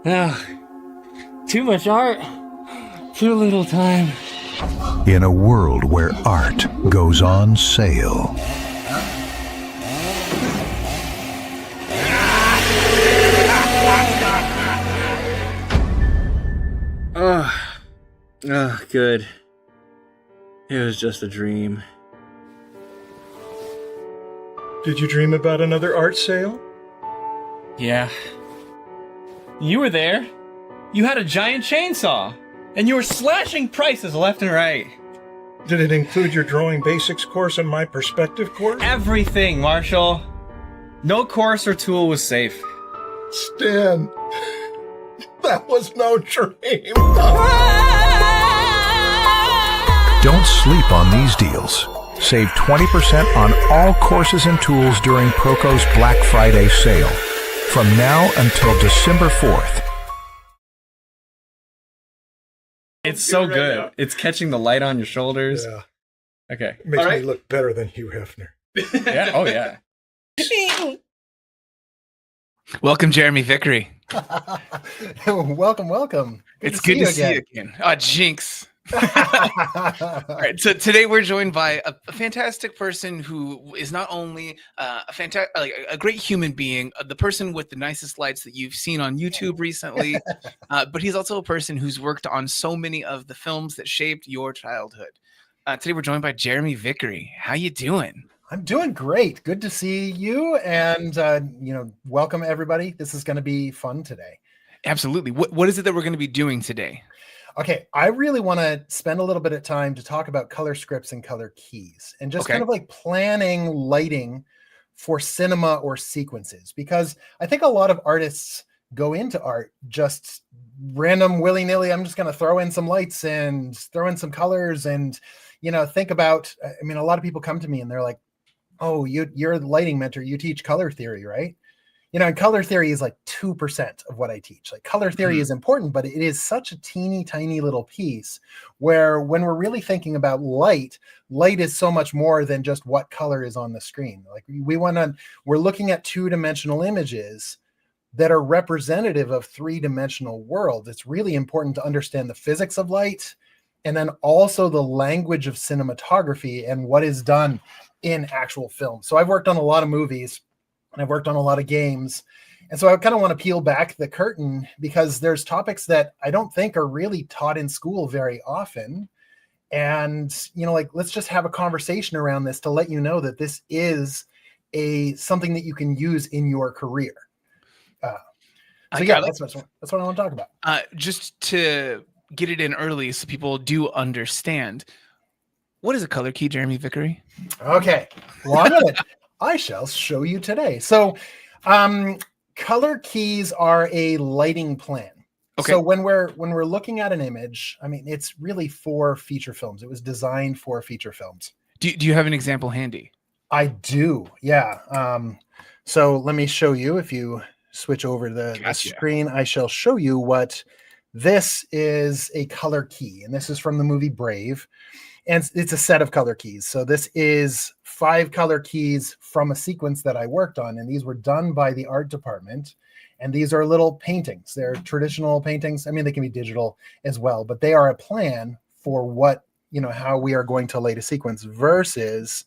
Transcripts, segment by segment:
Too much art, too little time. In a world where art goes on sale. Good. It was just a dream. Did you dream about another art sale? Yeah. You were there. You had a giant chainsaw, and you were slashing prices left and right. Did it include your drawing basics course and my perspective course? Everything, Marshall. No course or tool was safe. Stan, that was no dream. Don't sleep on these deals. Save 20% on all courses and tools during Proko's Black Friday sale. From now until December 4th. It's so good. It's catching the light on your shoulders. Yeah. Okay. It makes All right. me look better than Hugh Hefner. Yeah. Oh, yeah. Welcome, Jeremy Vickery. Welcome. It's good to see you again. Oh, jinx. All right, so today we're joined by a fantastic person who is not only a great human being, the person with the nicest lights that you've seen on YouTube recently, but he's also a person who's worked on so many of the films that shaped your childhood. Today we're joined by Jeremy Vickery. How you doing? I'm doing great. Good to see you, and welcome everybody. This is going to be fun today. Absolutely. What is it that we're going to be doing today? Okay, I really want to spend a little bit of time to talk about color scripts and color keys and just kind of like planning lighting for cinema or sequences, because I think a lot of artists go into art just random willy-nilly. I'm just going to throw in some lights and throw in some colors and, think about, I mean, a lot of people come to me and they're like, oh, you're the lighting mentor. You teach color theory, right? And color theory is like 2% of what I teach. Like color theory is important, but it is such a teeny tiny little piece where when we're really thinking about light is so much more than just what color is on the screen. Like we're looking at two-dimensional images that are representative of three-dimensional worlds. It's really important to understand the physics of light and then also the language of cinematography and what is done in actual film. So I've worked on a lot of movies and I've worked on a lot of games. And so I kind of want to peel back the curtain because there's topics that I don't think are really taught in school very often. And, let's just have a conversation around this to let you know that this is something that you can use in your career. That's what I want to talk about. Just to get it in early so people do understand, what is a color key, Jeremy Vickery? Okay. Well, I shall show you today. So color keys are a lighting plan. Okay. So when we're looking at an image, I mean, it's really for feature films. It was designed for feature films. Do you have an example handy? I do. Yeah. So let me show you. If you switch over the screen, I shall show you what this is, a color key. And this is from the movie Brave. And it's a set of color keys. So this is 5 color keys from a sequence that I worked on. And these were done by the art department. And these are little paintings. They're traditional paintings. I mean, they can be digital as well, but they are a plan for how we are going to light a sequence versus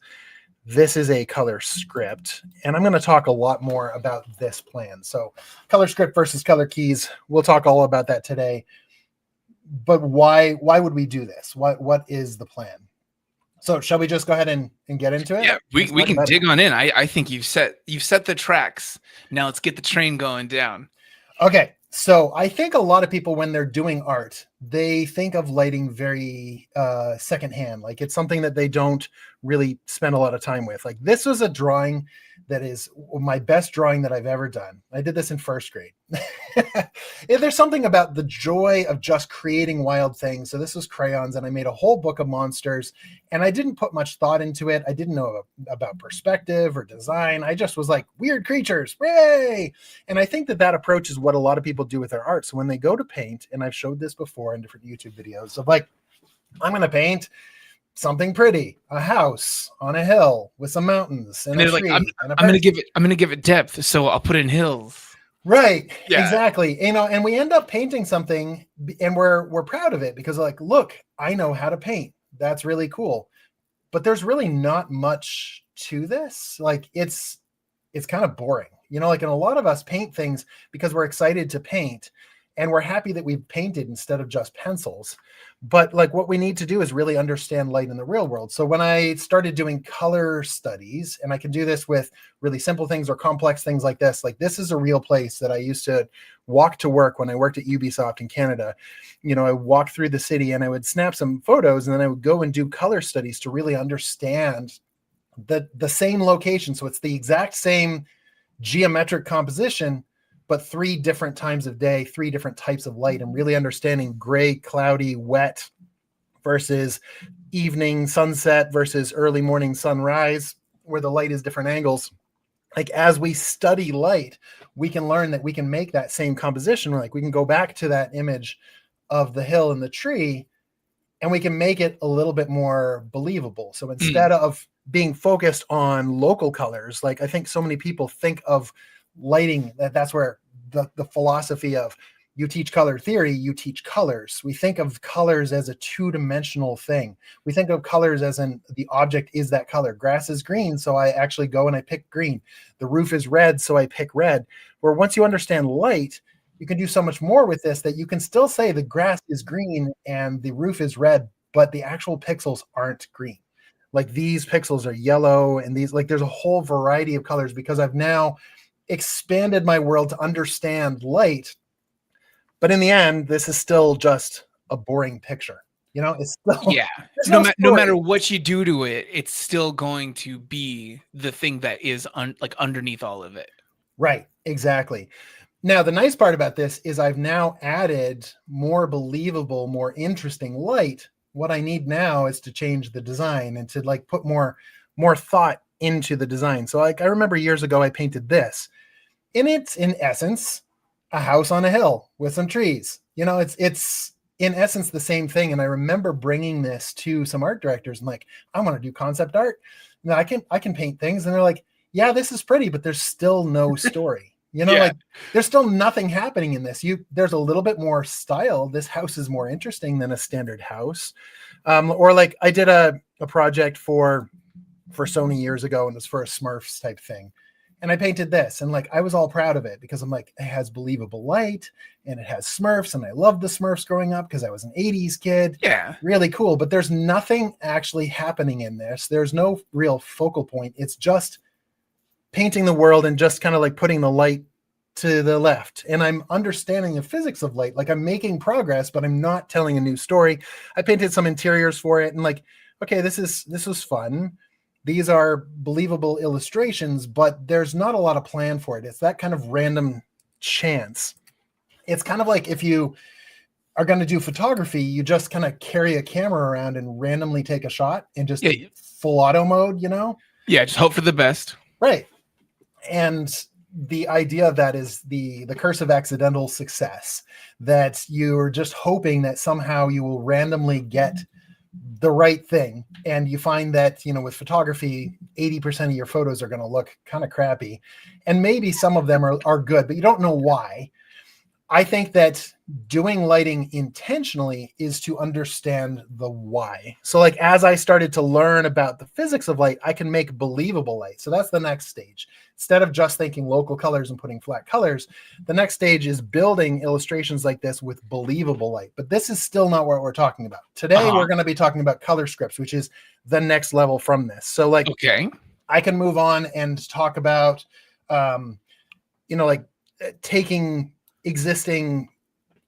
this is a color script. And I'm going to talk a lot more about this plan. So color script versus color keys. We'll talk all about that today. But why would we do this? What is the plan? So shall we just go ahead and get into it? Yeah, we can dig on in. I think you've set the tracks. Now let's get the train going down. Okay. So I think a lot of people, when they're doing art, they think of lighting very secondhand. Like it's something that they don't really spend a lot of time with. Like this was a drawing that is my best drawing that I've ever done. I did this in first grade. There's something about the joy of just creating wild things. So this was crayons and I made a whole book of monsters and I didn't put much thought into it. I didn't know about perspective or design. I just was like, weird creatures, yay! And I think that approach is what a lot of people do with their art. So when they go to paint, and I've showed this before in different YouTube videos of like, I'm going to paint something pretty, a house on a hill with some mountains and a tree. I'm going to give it depth, so I'll put in hills. Right. Yeah. Exactly. And we end up painting something and we're proud of it because like, look, I know how to paint. That's really cool. But there's really not much to this. Like it's kind of boring. Like, and a lot of us paint things because we're excited to paint and we're happy that we've painted instead of just pencils. But like what we need to do is really understand light in the real world. So when I started doing color studies, and I can do this with really simple things or complex things like this is a real place that I used to walk to work when I worked at Ubisoft in Canada. I walked through the city and I would snap some photos and then I would go and do color studies to really understand the same location. So it's the exact same geometric composition, but 3 different times of day, 3 different types of light, and really understanding gray, cloudy, wet versus evening sunset versus early morning sunrise, where the light is different angles. Like as we study light, we can learn that we can make that same composition. Like we can go back to that image of the hill and the tree and we can make it a little bit more believable. So instead of being focused on local colors, like I think so many people think of lighting, that's where the philosophy of you teach color theory, you teach colors. We think of colors as a 2-dimensional thing. We think of colors as the object is that color. Grass is green, so I actually go and I pick green. The roof is red, so I pick red. Where once you understand light, you can do so much more with this that you can still say the grass is green and the roof is red, but the actual pixels aren't green. Like these pixels are yellow and these, like there's a whole variety of colors because I've now expanded my world to understand light. But in the end, this is still just a boring picture. It's still, no matter what you do to it, it's still going to be the thing that is underneath all of it. Right. Exactly. Now, the nice part about this is I've now added more believable, more interesting light. What I need now is to change the design and to like put more thought into the design. So like I remember years ago I painted this, and it's in essence a house on a hill with some trees. It's in essence the same thing. And I remember bringing this to some art directors and like, I want to do concept art. Now I can paint things, and they're like, yeah, this is pretty, but there's still no story. Like there's still nothing happening in this. There's a little bit more style. This house is more interesting than a standard house. Or like I did a project for Sony years ago, and it was for a Smurfs type thing. And I painted this, and like I was all proud of it because I'm like, it has believable light and it has Smurfs, and I loved the Smurfs growing up because I was an 80s kid. Yeah. Really cool. But there's nothing actually happening in this. There's no real focal point. It's just painting the world and just kind of like putting the light to the left. And I'm understanding the physics of light. Like I'm making progress, but I'm not telling a new story. I painted some interiors for it and like, okay, this was fun. These are believable illustrations, but there's not a lot of plan for it. It's that kind of random chance. It's kind of like if you are going to do photography, you just kind of carry a camera around and randomly take a shot and just full auto mode, Yeah, just hope for the best. Right. And the idea of that is the curse of accidental success, that you're just hoping that somehow you will randomly get the right thing. And you find that, with photography, 80% of your photos are going to look kind of crappy. And maybe some of them are good, but you don't know why. I think that doing lighting intentionally is to understand the why. So like, as I started to learn about the physics of light, I can make believable light. So that's the next stage. Instead of just thinking local colors and putting flat colors, the next stage is building illustrations like this with believable light. But this is still not what we're talking about. Today, we're going to be talking about color scripts, which is the next level from this. So like, okay, I can move on and talk about, like taking existing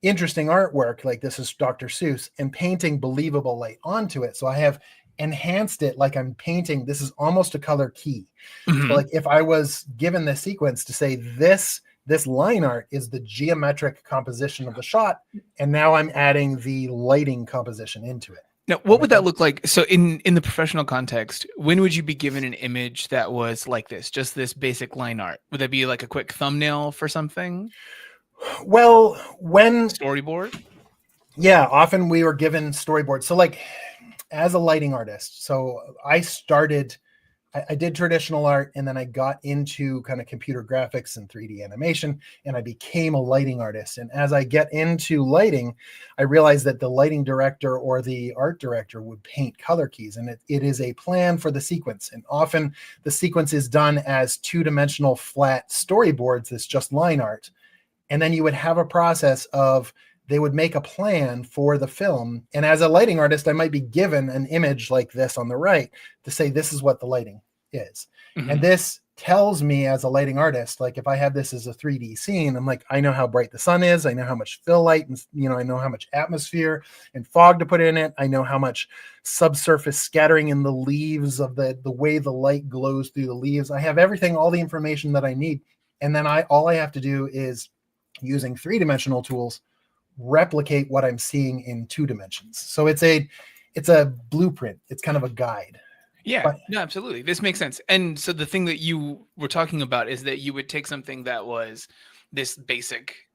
interesting artwork, like this is Dr. Seuss, and painting believable light onto it. So I have enhanced it like I'm painting. This is almost a color key. Mm-hmm. So like if I was given this sequence to say this line art is the geometric composition of the shot, and now I'm adding the lighting composition into it. Now, what would that look like? So in the professional context, when would you be given an image that was like this, just this basic line art? Would that be like a quick thumbnail for something? Well, when storyboard? Yeah, often we were given storyboards. So like as a lighting artist, so I started I did traditional art, and then I got into kind of computer graphics and 3D animation, and I became a lighting artist. And as I get into lighting, I realized that the lighting director or the art director would paint color keys, and it is a plan for the sequence. And often the sequence is done as two-dimensional flat storyboards that's just line art. And then you would have a process of, they would make a plan for the film. And as a lighting artist, I might be given an image like this on the right to say, this is what the lighting is. Mm-hmm. And this tells me as a lighting artist, like if I have this as a 3D scene, I'm like, I know how bright the sun is. I know how much fill light, and I know how much atmosphere and fog to put in it. I know how much subsurface scattering in the leaves of the way the light glows through the leaves. I have everything, all the information that I need. And then all I have to do is, using 3-dimensional tools, replicate what I'm seeing in 2 dimensions. So it's a blueprint. It's kind of a guide. Yeah, no, absolutely. This makes sense. And so the thing that you were talking about is that you would take something that was this basic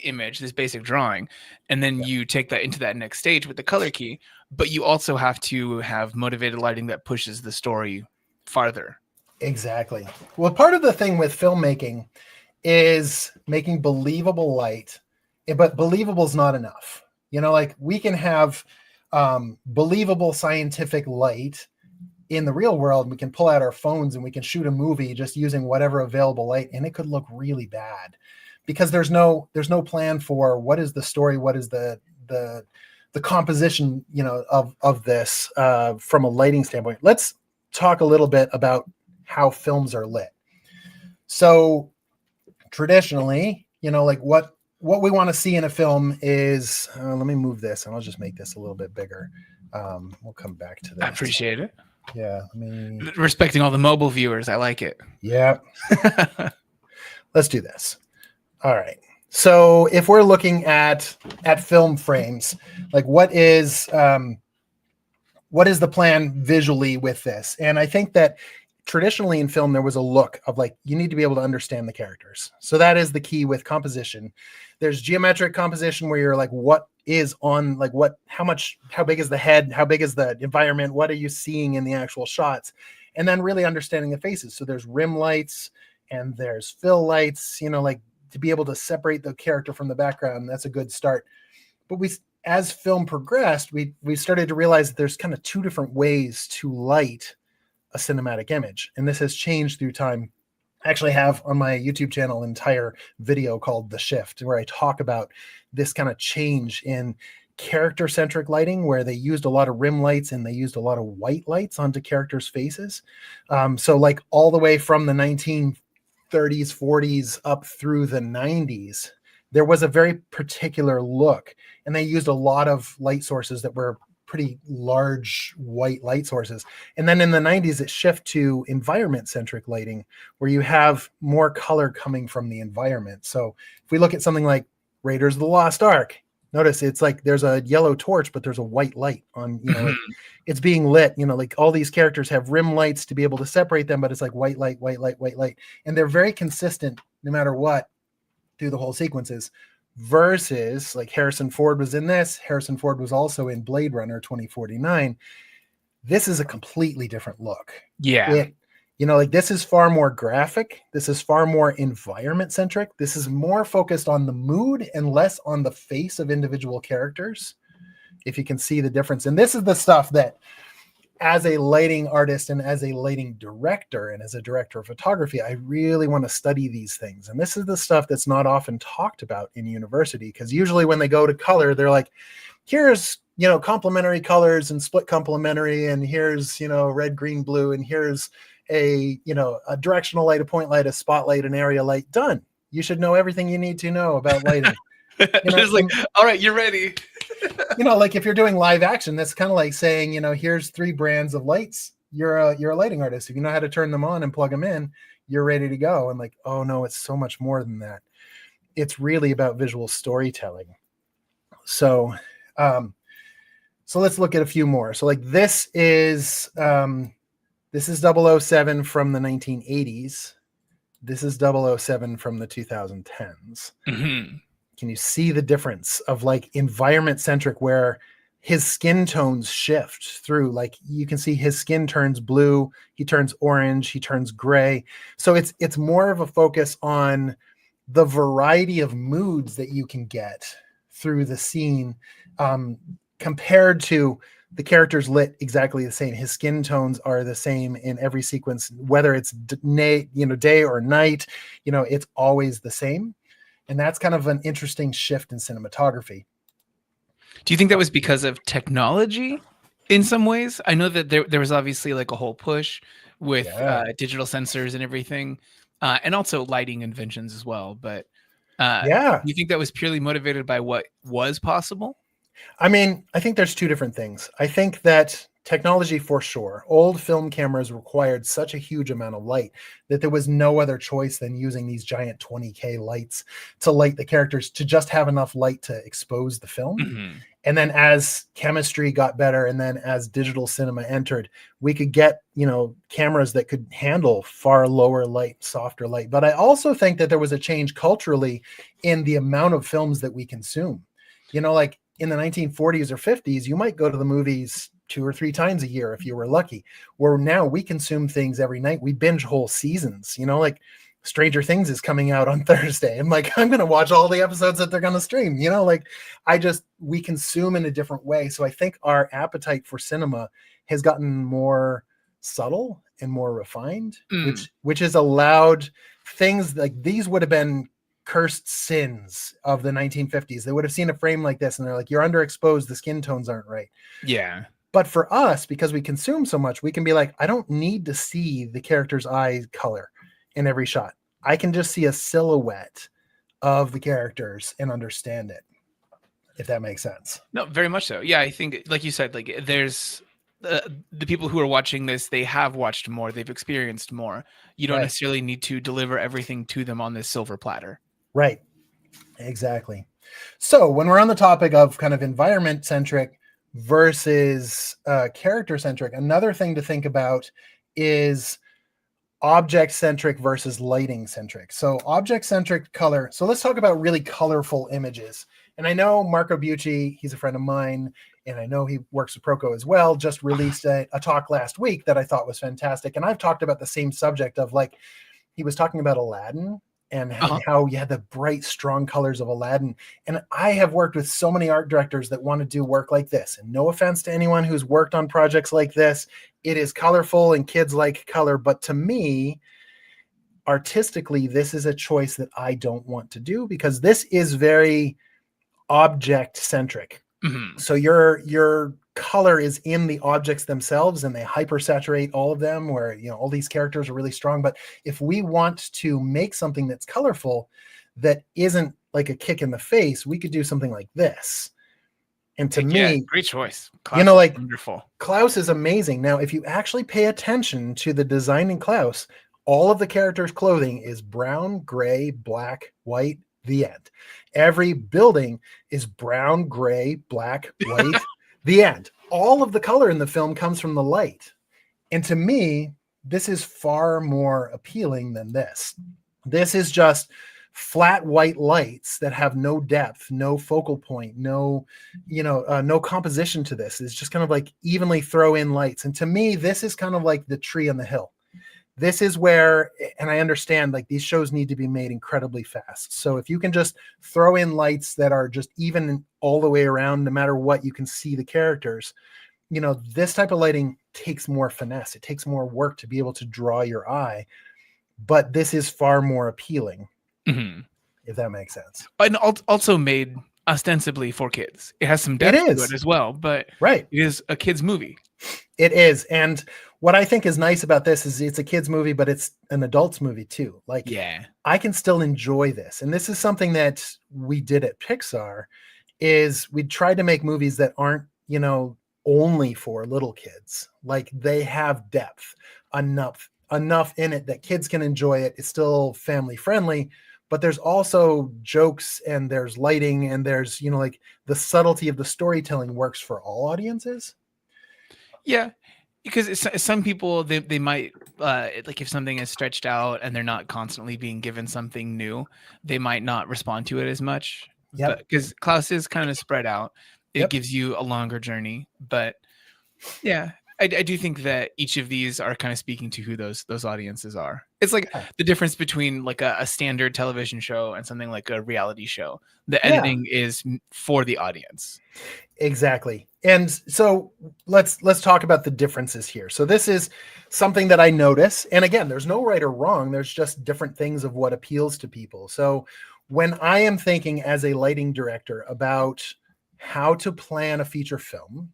image, this basic drawing, and then you take that into that next stage with the color key, but you also have to have motivated lighting that pushes the story farther. Exactly. Well, part of the thing with filmmaking is making believable light, but believable is not enough. Like we can have believable scientific light in the real world. We can pull out our phones and we can shoot a movie just using whatever available light, and it could look really bad because there's no plan for what is the story, what is the composition, of this from a lighting standpoint. Let's talk a little bit about how films are lit. So traditionally, like what we want to see in a film is, let me move this and I'll just make this a little bit bigger. We'll come back to that. I appreciate it. Yeah. Respecting all the mobile viewers. I like it. Yeah. Let's do this. All right. So if we're looking at film frames, like what is the plan visually with this? And I think that traditionally in film, there was a look of like, you need to be able to understand the characters. So that is the key with composition. There's geometric composition where you're like, what is on, like how big is the head? How big is the environment? What are you seeing in the actual shots? And then really understanding the faces. So there's rim lights and there's fill lights, like to be able to separate the character from the background. That's a good start. But as film progressed, we started to realize that there's kind of 2 different ways to light a cinematic image. And this has changed through time. I actually have on my YouTube channel an entire video called The Shift, where I talk about this kind of change in character-centric lighting, where they used a lot of rim lights and they used a lot of white lights onto characters' faces. So like all the way from the 1930s, 40s up through the 90s, there was a very particular look. And they used a lot of light sources that were pretty large white light sources. And then in the 90s, it shifted to environment-centric lighting, where you have more color coming from the environment. So if we look at something like Raiders of the Lost Ark, notice it's like there's a yellow torch, but there's a white light on, it's being lit, like all these characters have rim lights to be able to separate them, but it's like white light, white light, white light. And they're very consistent no matter what through the whole sequences. Versus like Harrison Ford was in this. Harrison Ford was also in Blade Runner 2049. This is a completely different look. Yeah. Like this is far more graphic. This is far more environment centric. This is more focused on the mood and less on the face of individual characters. If you can see the difference. And this is the stuff that as a lighting artist and as a lighting director and as a director of photography, I really want to study these things. And this is the stuff that's not often talked about in university, because usually when they go to color, they're like, here's, complementary colors and split complementary, and here's, red, green, blue, and here's a directional light, a point light, a spotlight, an area light. Done. You should know everything you need to know about lighting. Just like, all right, you're ready. Like if you're doing live action, that's kind of like saying, here's 3 brands of lights. You're a lighting artist. If you know how to turn them on and plug them in, you're ready to go. And like, oh no, it's so much more than that. It's really about visual storytelling. So let's look at a few more. So like this is 007 from the 1980s. This is 007 from the 2010s. Mm-hmm. Can you see the difference of like environment centric, where his skin tones shift through. Like you can see his skin turns blue, he turns orange, he turns gray. So it's more of a focus on the variety of moods that you can get through the scene, compared to the characters lit exactly the same. His skin tones are the same in every sequence, whether it's day or night, it's always the same. And that's kind of an interesting shift in cinematography. Do you think that was because of technology in some ways? I know that there was obviously like a whole push with digital sensors and everything, and also lighting inventions as well. But do you think that was purely motivated by what was possible? I mean, I think there's two different things. I think that technology, for sure, old film cameras required such a huge amount of light that there was no other choice than using these giant 20K lights to light the characters, to just have enough light to expose the film. Mm-hmm. And then as chemistry got better, and then as digital cinema entered, we could get, cameras that could handle far lower light, softer light. But I also think that there was a change culturally in the amount of films that we consume. Like in the 1940s or 50s, you might go to the movies 2 or 3 times a year if you were lucky. Where now we consume things every night. We binge whole seasons, like Stranger Things is coming out on Thursday. I'm like, I'm going to watch all the episodes that they're going to stream, we consume in a different way. So I think our appetite for cinema has gotten more subtle and more refined, which has allowed things like these would have been cursed sins of the 1950s. They would have seen a frame like this and they're like, you're underexposed, the skin tones aren't right. Yeah. But for us, because we consume so much, we can be like, I don't need to see the character's eye color in every shot. I can just see a silhouette of the characters and understand it, if that makes sense. No, very much so. Yeah, I think, like you said, like there's the people who are watching this, they have watched more, they've experienced more. You don't necessarily need to deliver everything to them on this silver platter. Right. Exactly. So when we're on the topic of kind of environment centric versus character centric, another thing to think about is object centric versus lighting centric. So object centric color. So let's talk about really colorful images. And I know Marco Bucci, he's a friend of mine, and I know he works with Proko as well, just released a talk last week that I thought was fantastic. And I've talked about the same subject of, like, he was talking about Aladdin and how you had the bright, strong colors of Aladdin. And I have worked with so many art directors that want to do work like this. And no offense to anyone who's worked on projects like this. It is colorful and kids like color. But to me, artistically, this is a choice that I don't want to do, because this is very object centric. Mm-hmm. So your color is in the objects themselves, and they hypersaturate all of them, where all these characters are really strong. But if we want to make something that's colorful that isn't like a kick in the face, we could do something like this. And to me, great choice. Klaus, like, wonderful. Klaus is amazing. Now, if you actually pay attention to the design in Klaus, all of the characters' clothing is brown, gray, black, white, the end. Every building is brown, gray, black, white, the end. All of the color in the film comes from the light. And to me, this is far more appealing than this. This is just flat white lights that have no depth, no focal point, no composition to this. It's just kind of like evenly throw in lights. And to me, this is kind of like the tree on the hill. This is where, and I understand, like, these shows need to be made incredibly fast. So if you can just throw in lights that are just even all the way around, no matter what, you can see the characters. This type of lighting takes more finesse. It takes more work to be able to draw your eye. But this is far more appealing, if that makes sense. And also made ostensibly for kids. It has some depth to it as well, but it is a kids movie. It is. And what I think is nice about this is it's a kids movie, but it's an adults movie too. Like, I can still enjoy this. And this is something that we did at Pixar, is we tried to make movies that aren't, only for little kids. Like, they have depth, enough in it that kids can enjoy it. It's still family friendly, but there's also jokes and there's lighting and there's, like, the subtlety of the storytelling works for all audiences. Yeah, because some people, they might, like, if something is stretched out and they're not constantly being given something new, they might not respond to it as much. Yeah, because Klaus is kind of spread out. it gives you a longer journey. But yeah, I do think that each of these are kind of speaking to who those audiences are. It's like the difference between like a standard television show and something like a reality show. The editing is for the audience. Exactly. And so let's talk about the differences here. So this is something that I notice. And again, there's no right or wrong. There's just different things of what appeals to people. So when I am thinking as a lighting director about how to plan a feature film,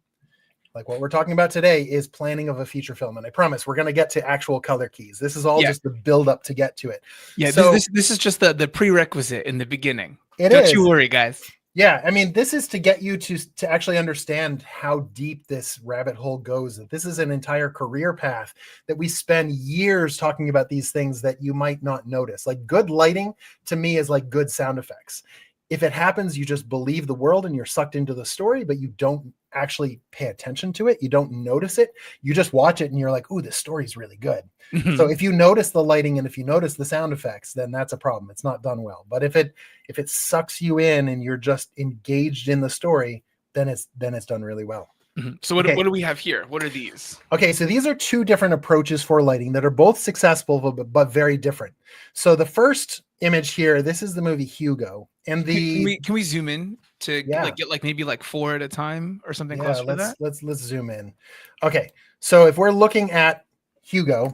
like what we're talking about today is planning of a feature film. And I promise we're going to get to actual color keys. This is all just the build up to get to it. Yeah. So this is just the prerequisite in the beginning. Don't you worry, guys. Yeah. I mean, this is to get you to actually understand how deep this rabbit hole goes. That this is an entire career path that we spend years talking about these things that you might not notice. Like good lighting to me is like good sound effects. If it happens, you just believe the world and you're sucked into the story, but you don't actually pay attention to it. You don't notice it. You just watch it and you're like, ooh, this story's really good. So if you notice the lighting and if you notice the sound effects, then that's a problem. It's not done well. But if it sucks you in and you're just engaged in the story, then it's done really well. So what do we have here? What are these? Okay, so these are two different approaches for lighting that are both successful, but very different. So the first image here, this is the movie Hugo. And can we zoom in to get maybe 4 at a time or something close to that? Let's zoom in. Okay, so if we're looking at Hugo's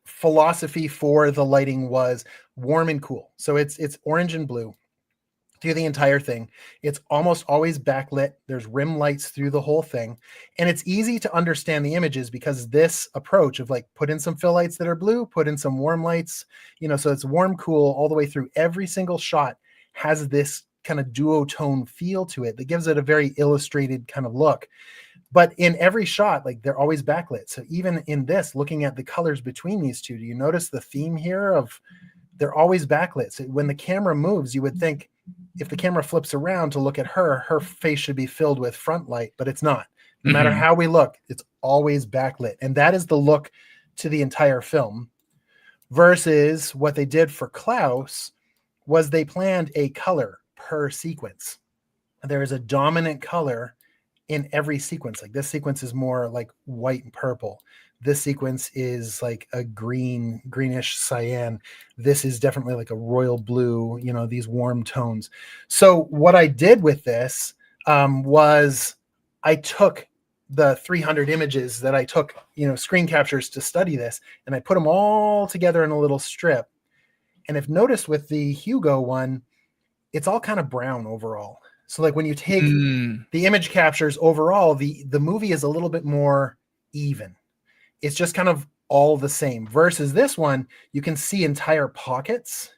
philosophy for the lighting was warm and cool. So it's orange and blue through the entire thing. It's almost always backlit. There's rim lights through the whole thing. And it's easy to understand the images because this approach of put in some fill lights that are blue, put in some warm lights, so it's warm, cool all the way through. Every single shot has this kind of duotone feel to it that gives it a very illustrated kind of look. But in every shot, they're always backlit. So even in this, looking at the colors between these two, do you notice the theme here of they're always backlit? So when the camera moves, you would think, if the camera flips around to look at her face should be filled with front light, but it's not. No matter how we look, it's always backlit. And that is the look to the entire film. Versus what they did for Klaus was they planned a color per sequence. There is a dominant color in every sequence. This sequence is more like white and purple. This sequence is like a greenish cyan. This is definitely like a royal blue, these warm tones. So what I did with this was I took the 300 images that I took, screen captures to study this, and I put them all together in a little strip. And if noticed with the Hugo one, it's all kind of brown overall. So when you take the image captures overall, the movie is a little bit more even. It's just kind of all the same versus this one. You can see entire pockets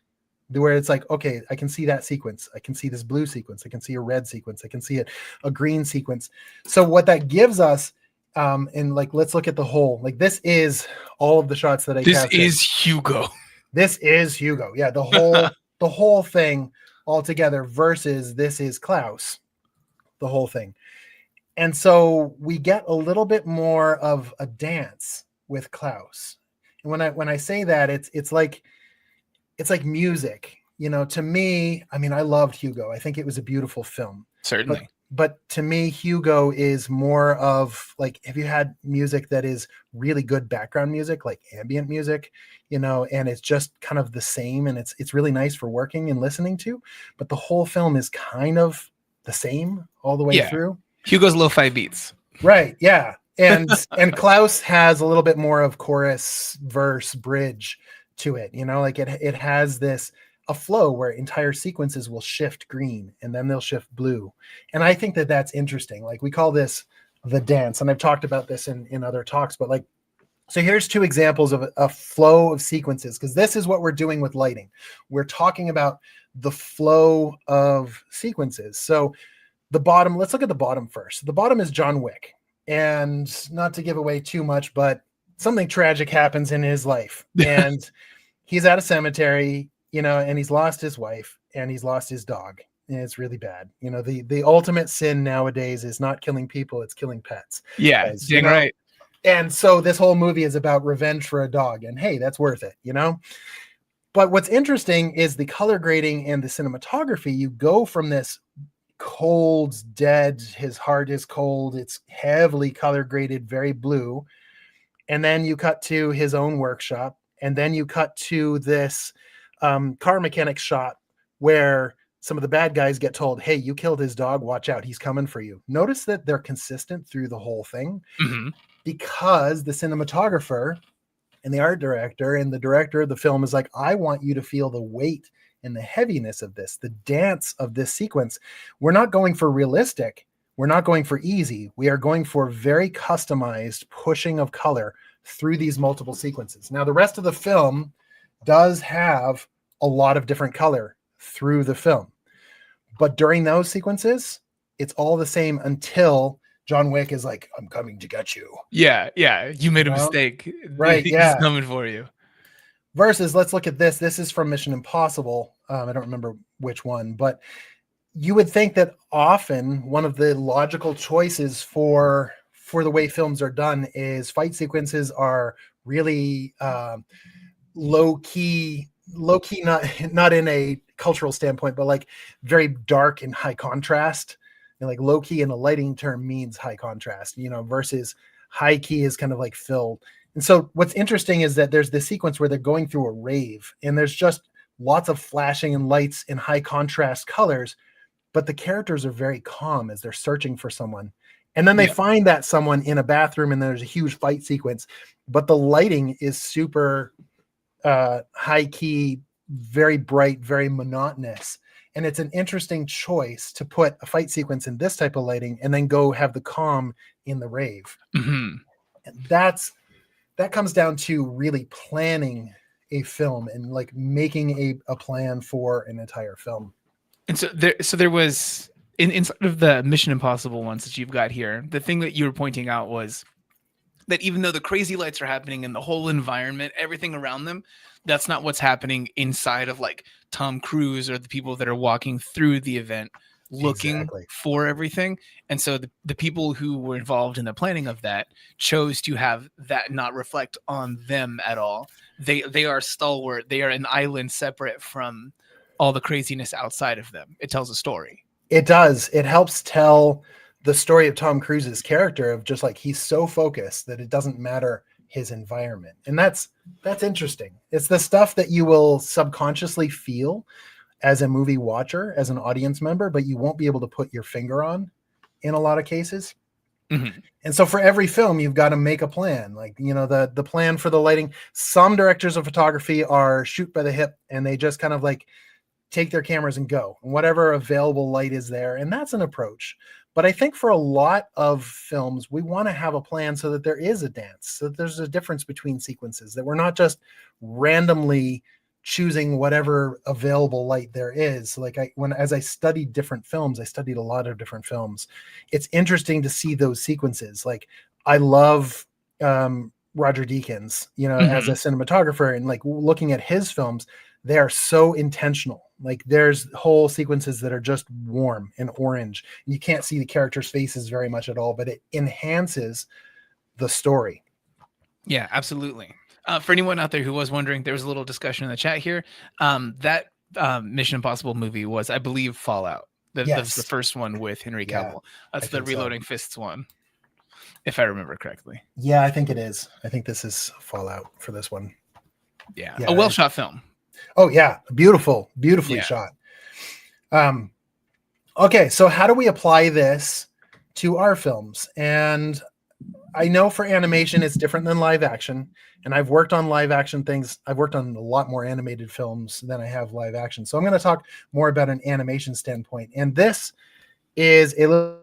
where it's okay, I can see that sequence. I can see this blue sequence. I can see a red sequence. I can see a green sequence. So what that gives us, and let's look at the whole, this is all of the shots that I captured. This is Hugo. This is Hugo. Yeah. The whole thing all together versus this is Klaus, the whole thing. And so we get a little bit more of a dance with Klaus. And when I say that, it's like music, to me. I mean, I loved Hugo. I think it was a beautiful film. Certainly. But to me, Hugo is more of have you had music that is really good background music, like ambient music, and it's just kind of the same, and it's really nice for working and listening to, but the whole film is kind of the same all the way through. Hugo's lo-fi beats. Right. Yeah. And Klaus has a little bit more of chorus, verse, bridge to it. It has a flow where entire sequences will shift green and then they'll shift blue. And I think that that's interesting. We call this the dance. And I've talked about this in other talks, but so here's two examples of a flow of sequences, because this is what we're doing with lighting. We're talking about the flow of sequences. So the bottom, let's look at the bottom first. The bottom is John Wick. And not to give away too much, but something tragic happens in his life. And he's at a cemetery, and he's lost his wife and he's lost his dog. And it's really bad. The ultimate sin nowadays is not killing people, it's killing pets. Yeah, right. And so this whole movie is about revenge for a dog. And hey, that's worth it, But what's interesting is the color grading and the cinematography. You go from this cold, dead. His heart is cold. It's heavily color graded, very blue. And then you cut to his own workshop. And then you cut to this car mechanic shot where some of the bad guys get told, hey, you killed his dog. Watch out. He's coming for you. Notice that they're consistent through the whole thing because the cinematographer and the art director and the director of the film is like, I want you to feel the weight and the heaviness of this, the dance of this sequence. We're not going for realistic. We're not going for easy. We are going for very customized pushing of color through these multiple sequences. Now, the rest of the film does have a lot of different color through the film, but during those sequences, it's all the same until John Wick is like, I'm coming to get you. Yeah. You made a mistake. Right, He's yeah. coming for you. Versus, let's look at this. This is from Mission Impossible. I don't remember which one, but you would think that often one of the logical choices for the way films are done is fight sequences are really low key, not in a cultural standpoint, but like very dark and high contrast. And like low key in a lighting term means high contrast, versus high key is kind of like filled. And so what's interesting is that there's this sequence where they're going through a rave and there's just lots of flashing and lights in high contrast colors, but the characters are very calm as they're searching for someone. And then they find that someone in a bathroom and there's a huge fight sequence, but the lighting is super high key, very bright, very monotonous. And it's an interesting choice to put a fight sequence in this type of lighting and then go have the calm in the rave. And that comes down to really planning a film and like making a plan for an entire film. And so there was inside of the Mission Impossible ones that you've got here, the thing that you were pointing out was that even though the crazy lights are happening in the whole environment, everything around them, that's not what's happening inside of like Tom Cruise or the people that are walking through the event looking for everything. And so the people who were involved in the planning of that chose to have that not reflect on them at all. They are stalwart. They are an island separate from all the craziness outside of them. It tells a story. It does. It helps tell the story of Tom Cruise's character of just like, he's so focused that it doesn't matter his environment. And that's interesting. It's the stuff that you will subconsciously feel as a movie watcher, as an audience member, but you won't be able to put your finger on in a lot of cases. And so for every film, you've got to make a plan. Like, the plan for the lighting. Some directors of photography are shoot by the hip and they just kind of like take their cameras and go, and whatever available light is there. And that's an approach. But I think for a lot of films, we want to have a plan so that there is a dance, so that there's a difference between sequences, that we're not just randomly choosing whatever available light there is. Like as I studied different films, I studied a lot of different films. It's interesting to see those sequences. Like I love Roger Deakins, as a cinematographer, and like looking at his films, they are so intentional. Like there's whole sequences that are just warm and orange. You can't see the characters' faces very much at all, but it enhances the story. Yeah, absolutely. For anyone out there who was wondering, there was a little discussion in the chat here. That Mission Impossible movie was, I believe, Fallout. That's the first one with Henry Cavill. That's the Reloading Fists one, if I remember correctly. Yeah, I think it is. I think this is Fallout for this one. Yeah, a well-shot film. Oh yeah, beautifully shot. Okay, so how do we apply this to our films? And I know for animation it's different than live action, and I've worked on live action things. I've worked on a lot more animated films than I have live action. So I'm going to talk more about an animation standpoint. And this is a little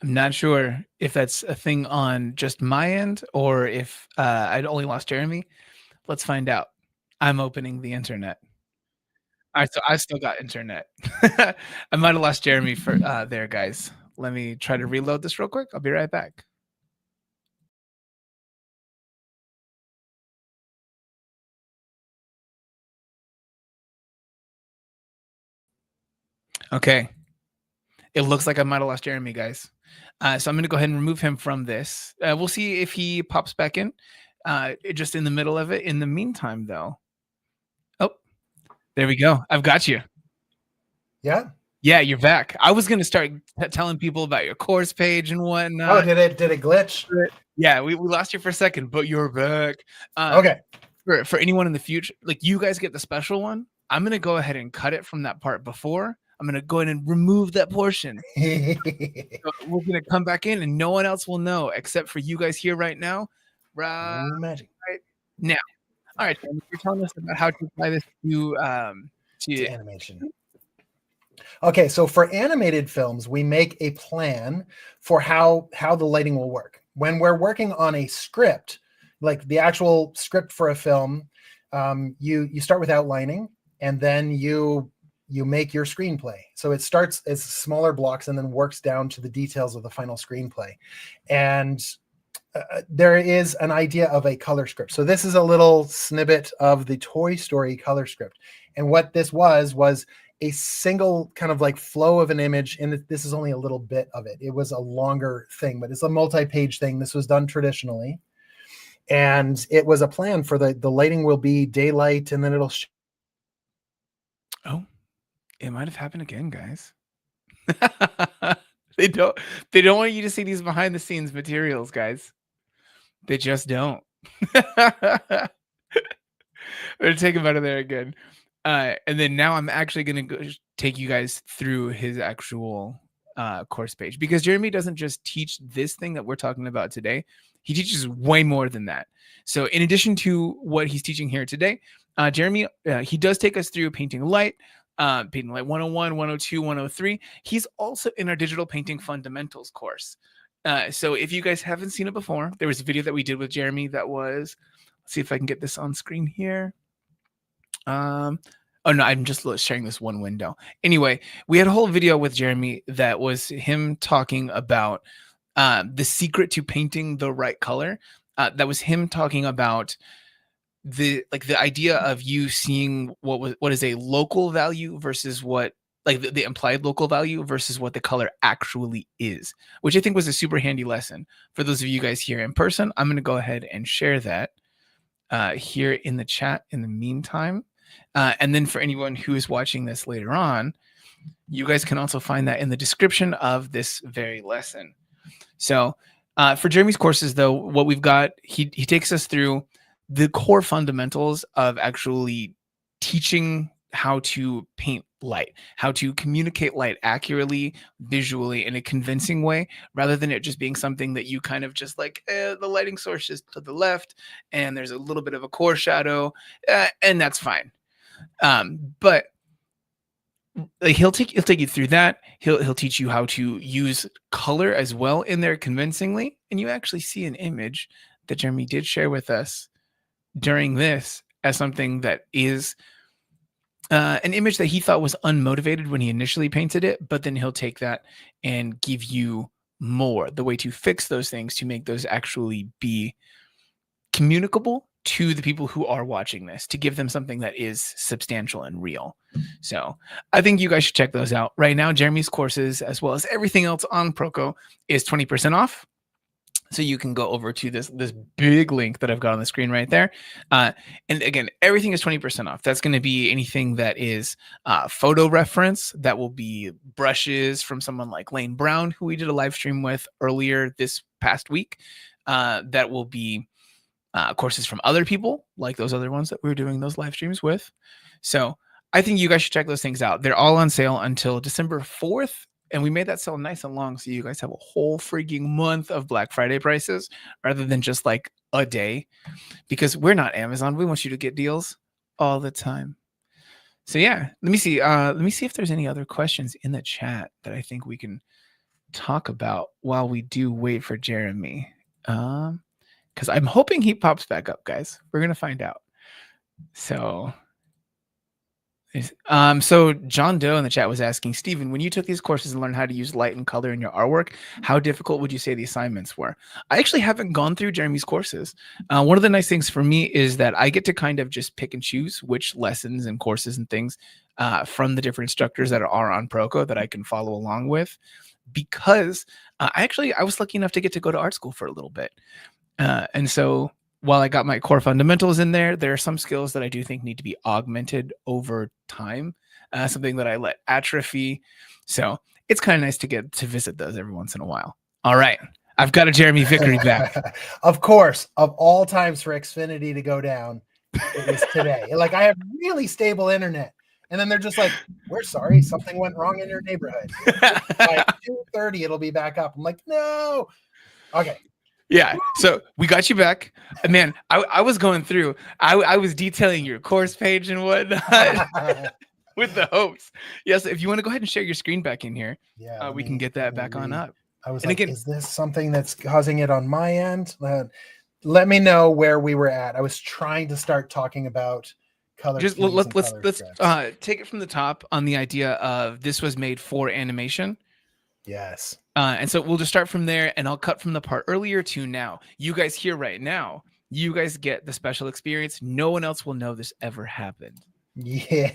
I'm not sure if that's a thing on just my end or if I'd only lost Jeremy. Let's find out. I'm opening the internet. All right, so I still got internet. I might have lost Jeremy for there, guys. Let me try to reload this real quick. I'll be right back. Okay. It looks like I might have lost Jeremy, guys. So I'm going to go ahead and remove him from this. We'll see if he pops back in. just in the middle of it. In the meantime, though, oh, there we go. I've got you. Yeah. Yeah, you're back. I was gonna start telling people about your course page and whatnot. Oh, did it glitch? Yeah, we lost you for a second, but you're back. Okay. For anyone in the future, like you guys get the special one. I'm gonna go ahead and cut it from that part before. I'm gonna go ahead and remove that portion. So we're gonna come back in, and no one else will know except for you guys here right now. Right now. All right, you're telling us about how to apply this to animation. Okay, so for animated films, we make a plan for how the lighting will work. When we're working on a script, like the actual script for a film, you start with outlining, and then you make your screenplay. So it starts as smaller blocks and then works down to the details of the final screenplay. And there is an idea of a color script. So this is a little snippet of the Toy Story color script. And what this was a single kind of like flow of an image. And this is only a little bit of it. It was a longer thing, but it's a multi-page thing. This was done traditionally. And it was a plan for the lighting will be daylight, and then it'll oh, it might have happened again, guys. They don't want you to see these behind the scenes materials, guys. They just don't. We're gonna take him out of there again. And then now I'm actually going to go take you guys through his actual course page, because Jeremy doesn't just teach this thing that we're talking about today. He teaches way more than that. So in addition to what he's teaching here today, Jeremy, he does take us through painting light 101, 102, 103. He's also in our digital painting fundamentals course. So if you guys haven't seen it before, there was a video that we did with Jeremy that was, let's see if I can get this on screen here. Oh no, I'm just sharing this one window. Anyway, we had a whole video with Jeremy that was him talking about the secret to painting the right color. That was him talking about the idea of you seeing what is a local value versus what the implied local value versus what the color actually is, which I think was a super handy lesson for those of you guys here in person. I'm going to go ahead and share that here in the chat in the meantime. And then for anyone who is watching this later on, you guys can also find that in the description of this very lesson. So for Jeremy's courses, though, what we've got, he takes us through the core fundamentals of actually teaching how to paint light, how to communicate light accurately, visually, in a convincing way, rather than it just being something that you kind of just like, the lighting source is to the left, and there's a little bit of a core shadow, and that's fine. But he'll take you through that. He'll teach you how to use color as well in there convincingly. And you actually see an image that Jeremy did share with us during this as something that is an image that he thought was unmotivated when he initially painted it, but then he'll take that and give you more, the way to fix those things to make those actually be communicable to the people who are watching this, to give them something that is substantial and real. So I think you guys should check those out. Right now, Jeremy's courses, as well as everything else on Proko, is 20% off. So you can go over to this big link that I've got on the screen right there. And again, everything is 20% off. That's going to be anything that is photo reference. That will be brushes from someone like Lane Brown, who we did a live stream with earlier this past week. That will be courses from other people, like those other ones that we were doing those live streams with. So I think you guys should check those things out. They're all on sale until December 4th. And we made that sale nice and long, so you guys have a whole freaking month of Black Friday prices rather than just like a day, because we're not Amazon. We want you to get deals all the time. So yeah, let me see. Let me see if there's any other questions in the chat that I think we can talk about while we do wait for Jeremy. Because I'm hoping he pops back up, guys. We're gonna find out. So John Doe in the chat was asking, Stephen, when you took these courses and learned how to use light and color in your artwork, how difficult would you say the assignments were? I actually haven't gone through Jeremy's courses. One of the nice things for me is that I get to kind of just pick and choose which lessons and courses and things from the different instructors that are on Proko that I can follow along with, because I was lucky enough to get to go to art school for a little bit. And so while I got my core fundamentals in there, there are some skills that I do think need to be augmented over time. Something that I let atrophy. So it's kind of nice to get to visit those every once in a while. All right. I've got a Jeremy Vickery back. Of course, of all times for Xfinity to go down, it was today. Like, I have really stable internet. And then they're just like, we're sorry, something went wrong in your neighborhood. By 2:30, it'll be back up. I'm like, no. Okay. Yeah. So we got you back. And man, I was going through, I was detailing your course page and whatnot with the hopes. Yes. If you want to go ahead and share your screen back in here, yeah, we can get that back on up. I was and like, again, is this something that's causing it on my end? Let me know where we were at. I was trying to start talking about color. Just let's take it from the top on the idea of this was made for animation. Yes. And so we'll just start from there, and I'll cut from the part earlier to now. You guys here right now, you guys get the special experience. No one else will know this ever happened. Yeah.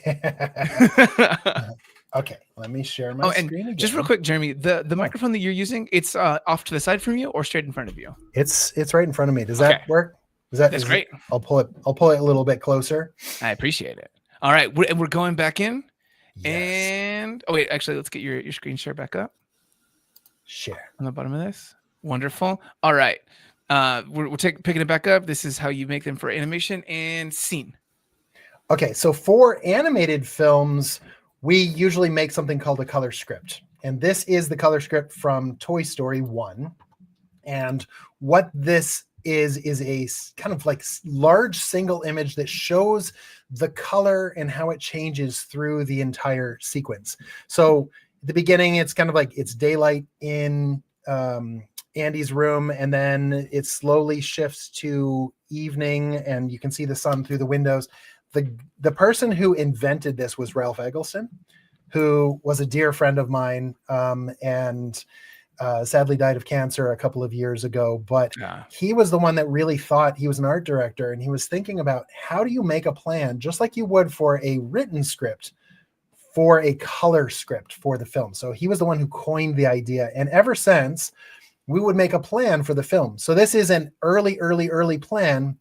Okay, let me share my screen again. Just real quick, Jeremy, the microphone that you're using, it's off to the side from you or straight in front of you? It's right in front of me. Does that work? That's great. I'll pull it a little bit closer. I appreciate it. All right, we're going back in. Yes. And oh wait, actually, let's get your screen share back up. Share on the bottom of this. Wonderful. All right, we're picking it back up. This is how you make them for animation and scene. Okay, so for animated films, we usually make something called a color script. And this is the color script from Toy Story 1. And what this is a kind of like large single image that shows the color and how it changes through the entire sequence. So at the beginning, it's kind of like it's daylight in Andy's room, and then it slowly shifts to evening, and you can see the sun through the windows. The person who invented this was Ralph Eggleston, who was a dear friend of mine, and sadly died of cancer a couple of years ago. But he was the one that really thought, he was an art director, and he was thinking about how do you make a plan just like you would for a written script for a color script for the film. So he was the one who coined the idea. And ever since, we would make a plan for the film. So this is an early plan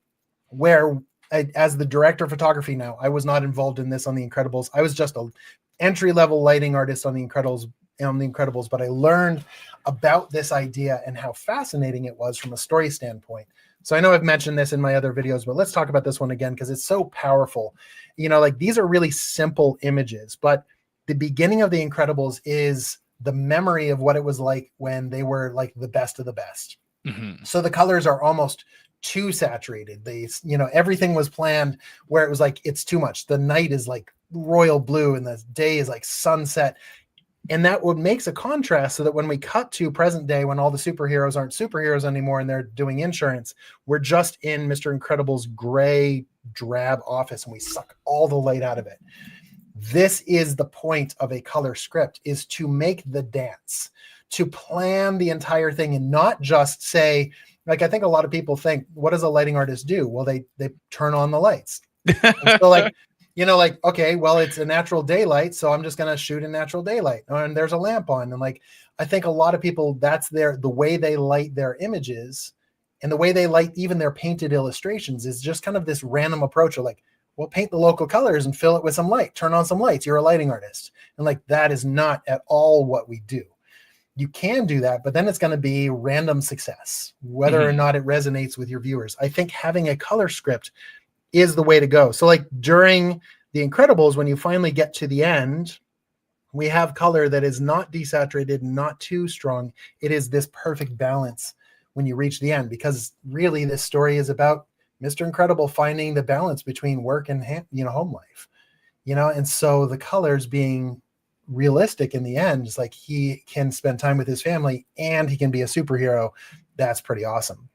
where as the director of photography now, I was not involved in this on The Incredibles. I was just an entry-level lighting artist on The Incredibles, but I learned about this idea and how fascinating it was from a story standpoint. So I know I've mentioned this in my other videos, but let's talk about this one again because it's so powerful. You know, like these are really simple images, but the beginning of The Incredibles is the memory of what it was like when they were like the best of the best. Mm-hmm. So the colors are almost too saturated. Everything was planned where it was like, it's too much. The night is like royal blue and the day is like sunset. And that makes a contrast so that when we cut to present day, when all the superheroes aren't superheroes anymore and they're doing insurance, we're just in Mr. Incredible's gray drab office and we suck all the light out of it. This is the point of a color script, is to make the dance, to plan the entire thing and not just say, like, I think a lot of people think, what does a lighting artist do? Well, they turn on the lights. So like, okay, well, it's a natural daylight, so I'm just going to shoot in natural daylight. And there's a lamp on. And like, I think a lot of people, that's the way they light their images and the way they light even their painted illustrations is just kind of this random approach of like, well, paint the local colors and fill it with some light, turn on some lights. You're a lighting artist. And like, that is not at all what we do. You can do that, but then it's going to be random success, whether or not it resonates with your viewers. I think having a color script is the way to go. So like during The Incredibles, when you finally get to the end, we have color that is not desaturated, not too strong. It is this perfect balance when you reach the end, because really this story is about Mr. Incredible finding the balance between work and home life, and so the colors being realistic in the end is like he can spend time with his family and he can be a superhero. That's pretty awesome.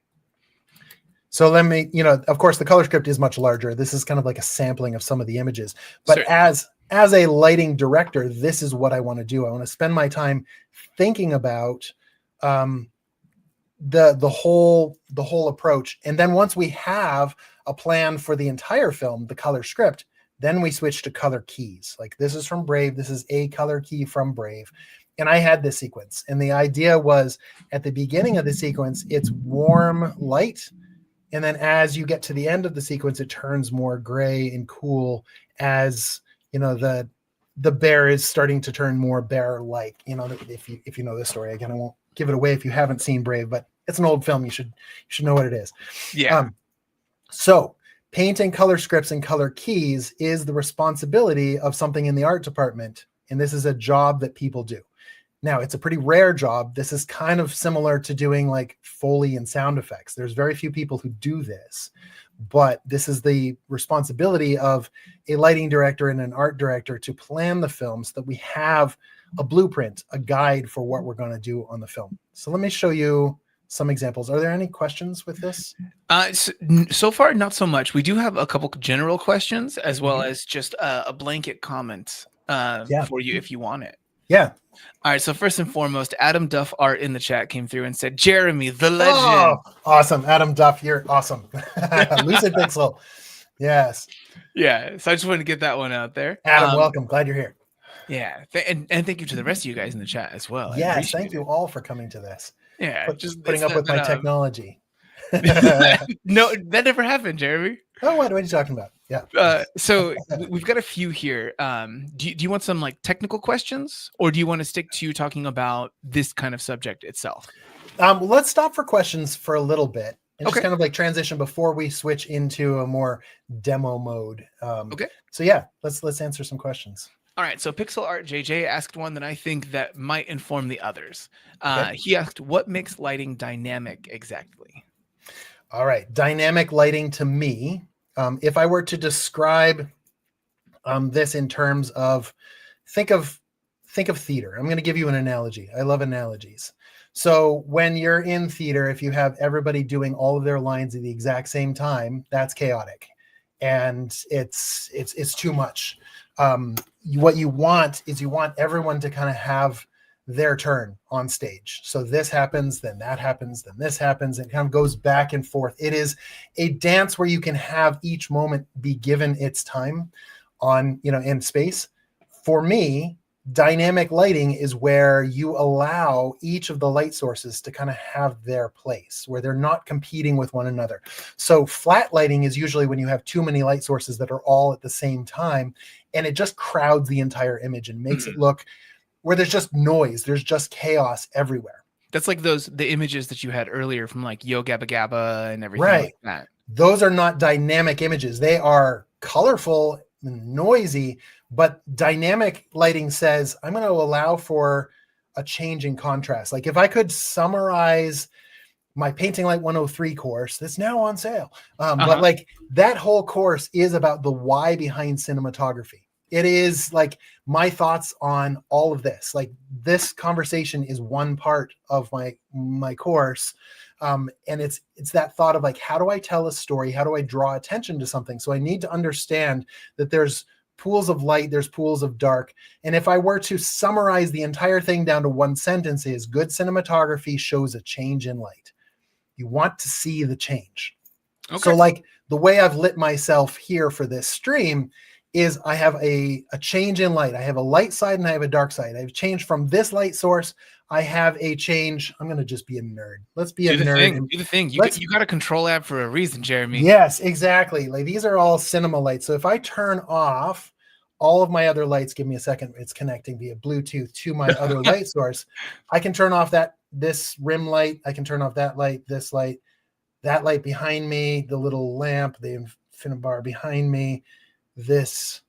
So let me, of course the color script is much larger. This is kind of like a sampling of some of the images, but as a lighting director, this is what I want to do. I want to spend my time thinking about the whole approach. And then once we have a plan for the entire film, the color script, then we switch to color keys. Like this is from Brave. This is a color key from Brave. And I had this sequence. And the idea was at the beginning of the sequence, it's warm light. And then as you get to the end of the sequence, it turns more gray and cool as, the bear is starting to turn more bear-like. If you know this story, again, I won't give it away if you haven't seen Brave, but it's an old film. You should know what it is. Yeah. So painting color scripts and color keys is the responsibility of something in the art department. And this is a job that people do. Now, it's a pretty rare job. This is kind of similar to doing like Foley and sound effects. There's very few people who do this, but this is the responsibility of a lighting director and an art director to plan the film so that we have a blueprint, a guide for what we're going to do on the film. So let me show you some examples. Are there any questions with this? So far, not so much. We do have a couple general questions as well as just a blanket comment for you if you want it. Yeah. All right. So first and foremost, Adam Duff Art in the chat came through and said, Jeremy, the legend. Oh, awesome. Adam Duff, you're awesome. Lucid Pixel. Yes. Yeah. So I just wanted to get that one out there. Adam, welcome. Glad you're here. Yeah. And thank you to the rest of you guys in the chat as well. Yes. Thank you all for coming to this. Yeah. Just putting up with my technology. No, that never happened, Jeremy. Oh, what are you talking about? Yeah. So we've got a few here. Do you want some like technical questions, or do you want to stick to talking about this kind of subject itself? Let's stop for questions for a little bit and Okay. just kind of like transition before we switch into a more demo mode. Okay. So yeah, let's answer some questions. All right. So Pixel Art JJ asked one that I think that might inform the others. Okay. He asked, "What makes lighting dynamic exactly?" All right, dynamic lighting to me. If I were to describe this in terms of, think of theater. I'm going to give you an analogy. I love analogies. So when you're in theater, if you have everybody doing all of their lines at the exact same time, that's chaotic, and it's too much. What you want is everyone to kind of have their turn on stage. So this happens, then that happens, then this happens. It kind of goes back and forth. It is a dance where you can have each moment be given its time in space. For me, dynamic lighting is where you allow each of the light sources to kind of have their place, where they're not competing with one another. So flat lighting is usually when you have too many light sources that are all at the same time, and it just crowds the entire image and makes it look where there's just noise, there's just chaos everywhere. That's like the images that you had earlier from like Yo Gabba Gabba and everything Right. like that. Those are not dynamic images. They are colorful and noisy, but dynamic lighting says, I'm going to allow for a change in contrast. Like if I could summarize my Painting Light 103 course that's now on sale. But like that whole course is about the why behind cinematography. It is like my thoughts on all of this. Like this conversation is one part of my course. And it's that thought of like, how do I tell a story? How do I draw attention to something? So I need to understand that there's pools of light, there's pools of dark. And if I were to summarize the entire thing down to one sentence, is good cinematography shows a change in light. You want to see the change. Okay. So like the way I've lit myself here for this stream is I have a change in light. I have a light side and I have a dark side. I've changed from this light source. I have a change. I'm going to just be a nerd. Let's be a nerd. Do the thing. You got a control app for a reason, Jeremy. Yes, exactly. Like these are all cinema lights. So if I turn off all of my other lights, give me a second. It's connecting via Bluetooth to my other light source. I can turn off this rim light. I can turn off that light, this light, that light behind me, the little lamp, the infinite bar behind me, this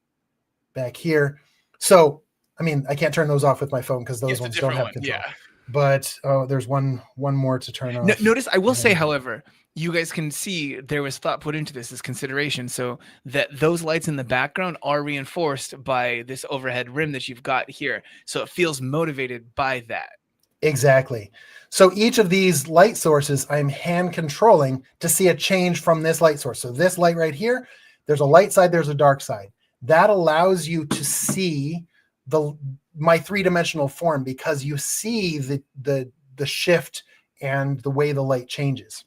back here. So, I mean, I can't turn those off with my phone because those ones don't have control. Yeah. But there's one more to turn off. Notice, I will say, however, you guys can see there was thought put into this as consideration, so that those lights in the background are reinforced by this overhead rim that you've got here. So it feels motivated by that. Exactly. So each of these light sources, I'm hand controlling to see a change from this light source. So this light right here, there's a light side, there's a dark side. That allows you to see my three-dimensional form because you see the shift and the way the light changes.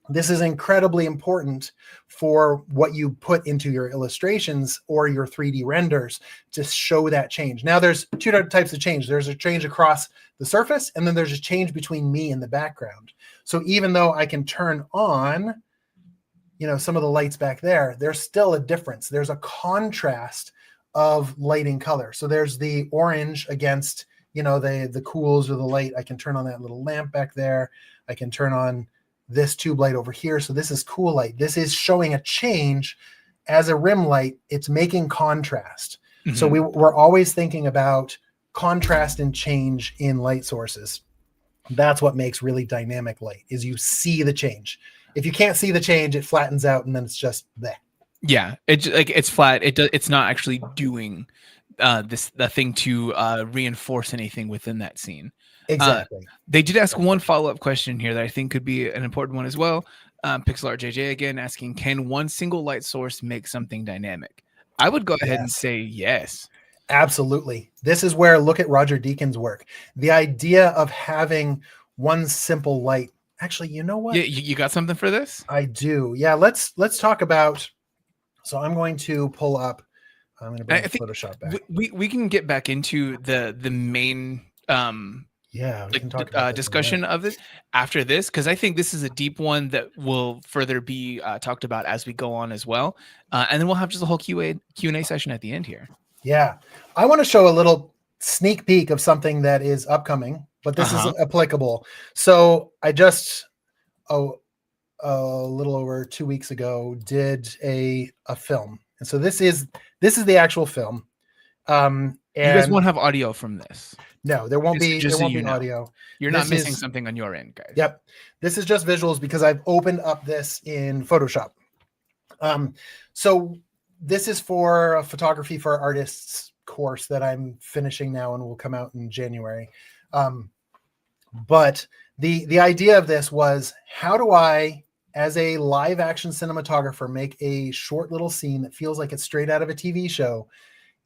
This is incredibly important for what you put into your illustrations or your 3D renders to show that change. Now there's two types of change. There's a change across the surface, and then there's a change between me and the background. So even though I can turn on some of the lights back there, there's still a difference. There's a contrast of lighting color. So there's the orange against, the cools or the light. I can turn on that little lamp back there. I can turn on this tube light over here. So this is cool light. This is showing a change as a rim light. It's making contrast. Mm-hmm. So we're always thinking about contrast and change in light sources. That's what makes really dynamic light, is you see the change. If you can't see the change, it flattens out and then it's just there. Yeah, it's flat. It's not actually doing the thing to reinforce anything within that scene. Exactly. They did ask one follow-up question here that I think could be an important one as well. Pixel Art JJ again asking, can one single light source make something dynamic? I would go ahead and say yes. Absolutely. This is where, look at Roger Deakins' work. The idea of having one simple light. Actually, you know what? Yeah, you got something for this? I do. Yeah, let's talk about. So I'm going to pull up. I'm going to bring Photoshop back. We can get back into the main discussion of this after this, because I think this is a deep one that will further be talked about as we go on as well, and then we'll have just a whole Q&A session at the end here. Yeah, I want to show a little sneak peek of something that is upcoming, but this is applicable. So I just a little over 2 weeks ago did a film, and so this is the actual film. And you guys won't have audio from this. No, there won't be audio. You're not missing something on your end, guys. Yep. This is just visuals because I've opened up this in Photoshop. So this is for a photography for artists course that I'm finishing now and will come out in January. But the idea of this was, how do I, as a live action cinematographer, make a short little scene that feels like it's straight out of a TV show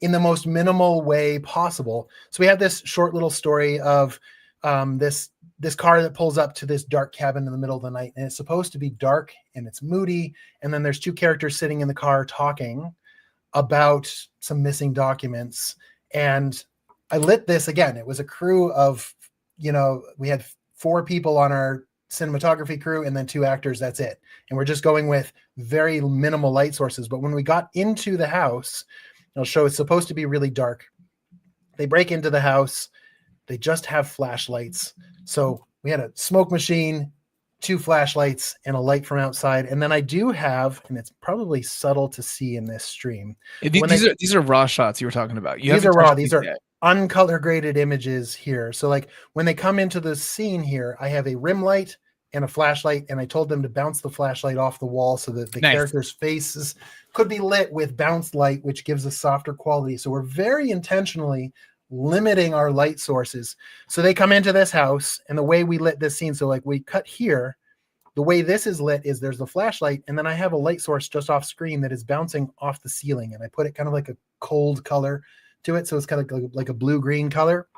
in the most minimal way possible? So we have this short little story of this car that pulls up to this dark cabin in the middle of the night, and it's supposed to be dark and it's moody. And then there's two characters sitting in the car talking about some missing documents. And I lit this again. It was a crew of, we had 4 people on our cinematography crew and then 2 actors. That's it. And we're just going with very minimal light sources. But when we got into the house, I'll show, it's supposed to be really dark. They break into the house. They just have flashlights. So we had a smoke machine, 2 flashlights, and a light from outside. And then I do have, and it's probably subtle to see in this stream. These are raw shots you were talking about. These are raw. These are uncolor graded images here. So like when they come into the scene here, I have a rim light and a flashlight, and I told them to bounce the flashlight off the wall so that the characters' faces could be lit with bounced light, which gives a softer quality. So we're very intentionally limiting our light sources. So they come into this house, and the way we lit this scene, so like we cut here, the way this is lit is there's the flashlight, and then I have a light source just off screen that is bouncing off the ceiling, and I put it kind of like a cold color to it. So it's kind of like a blue-green color.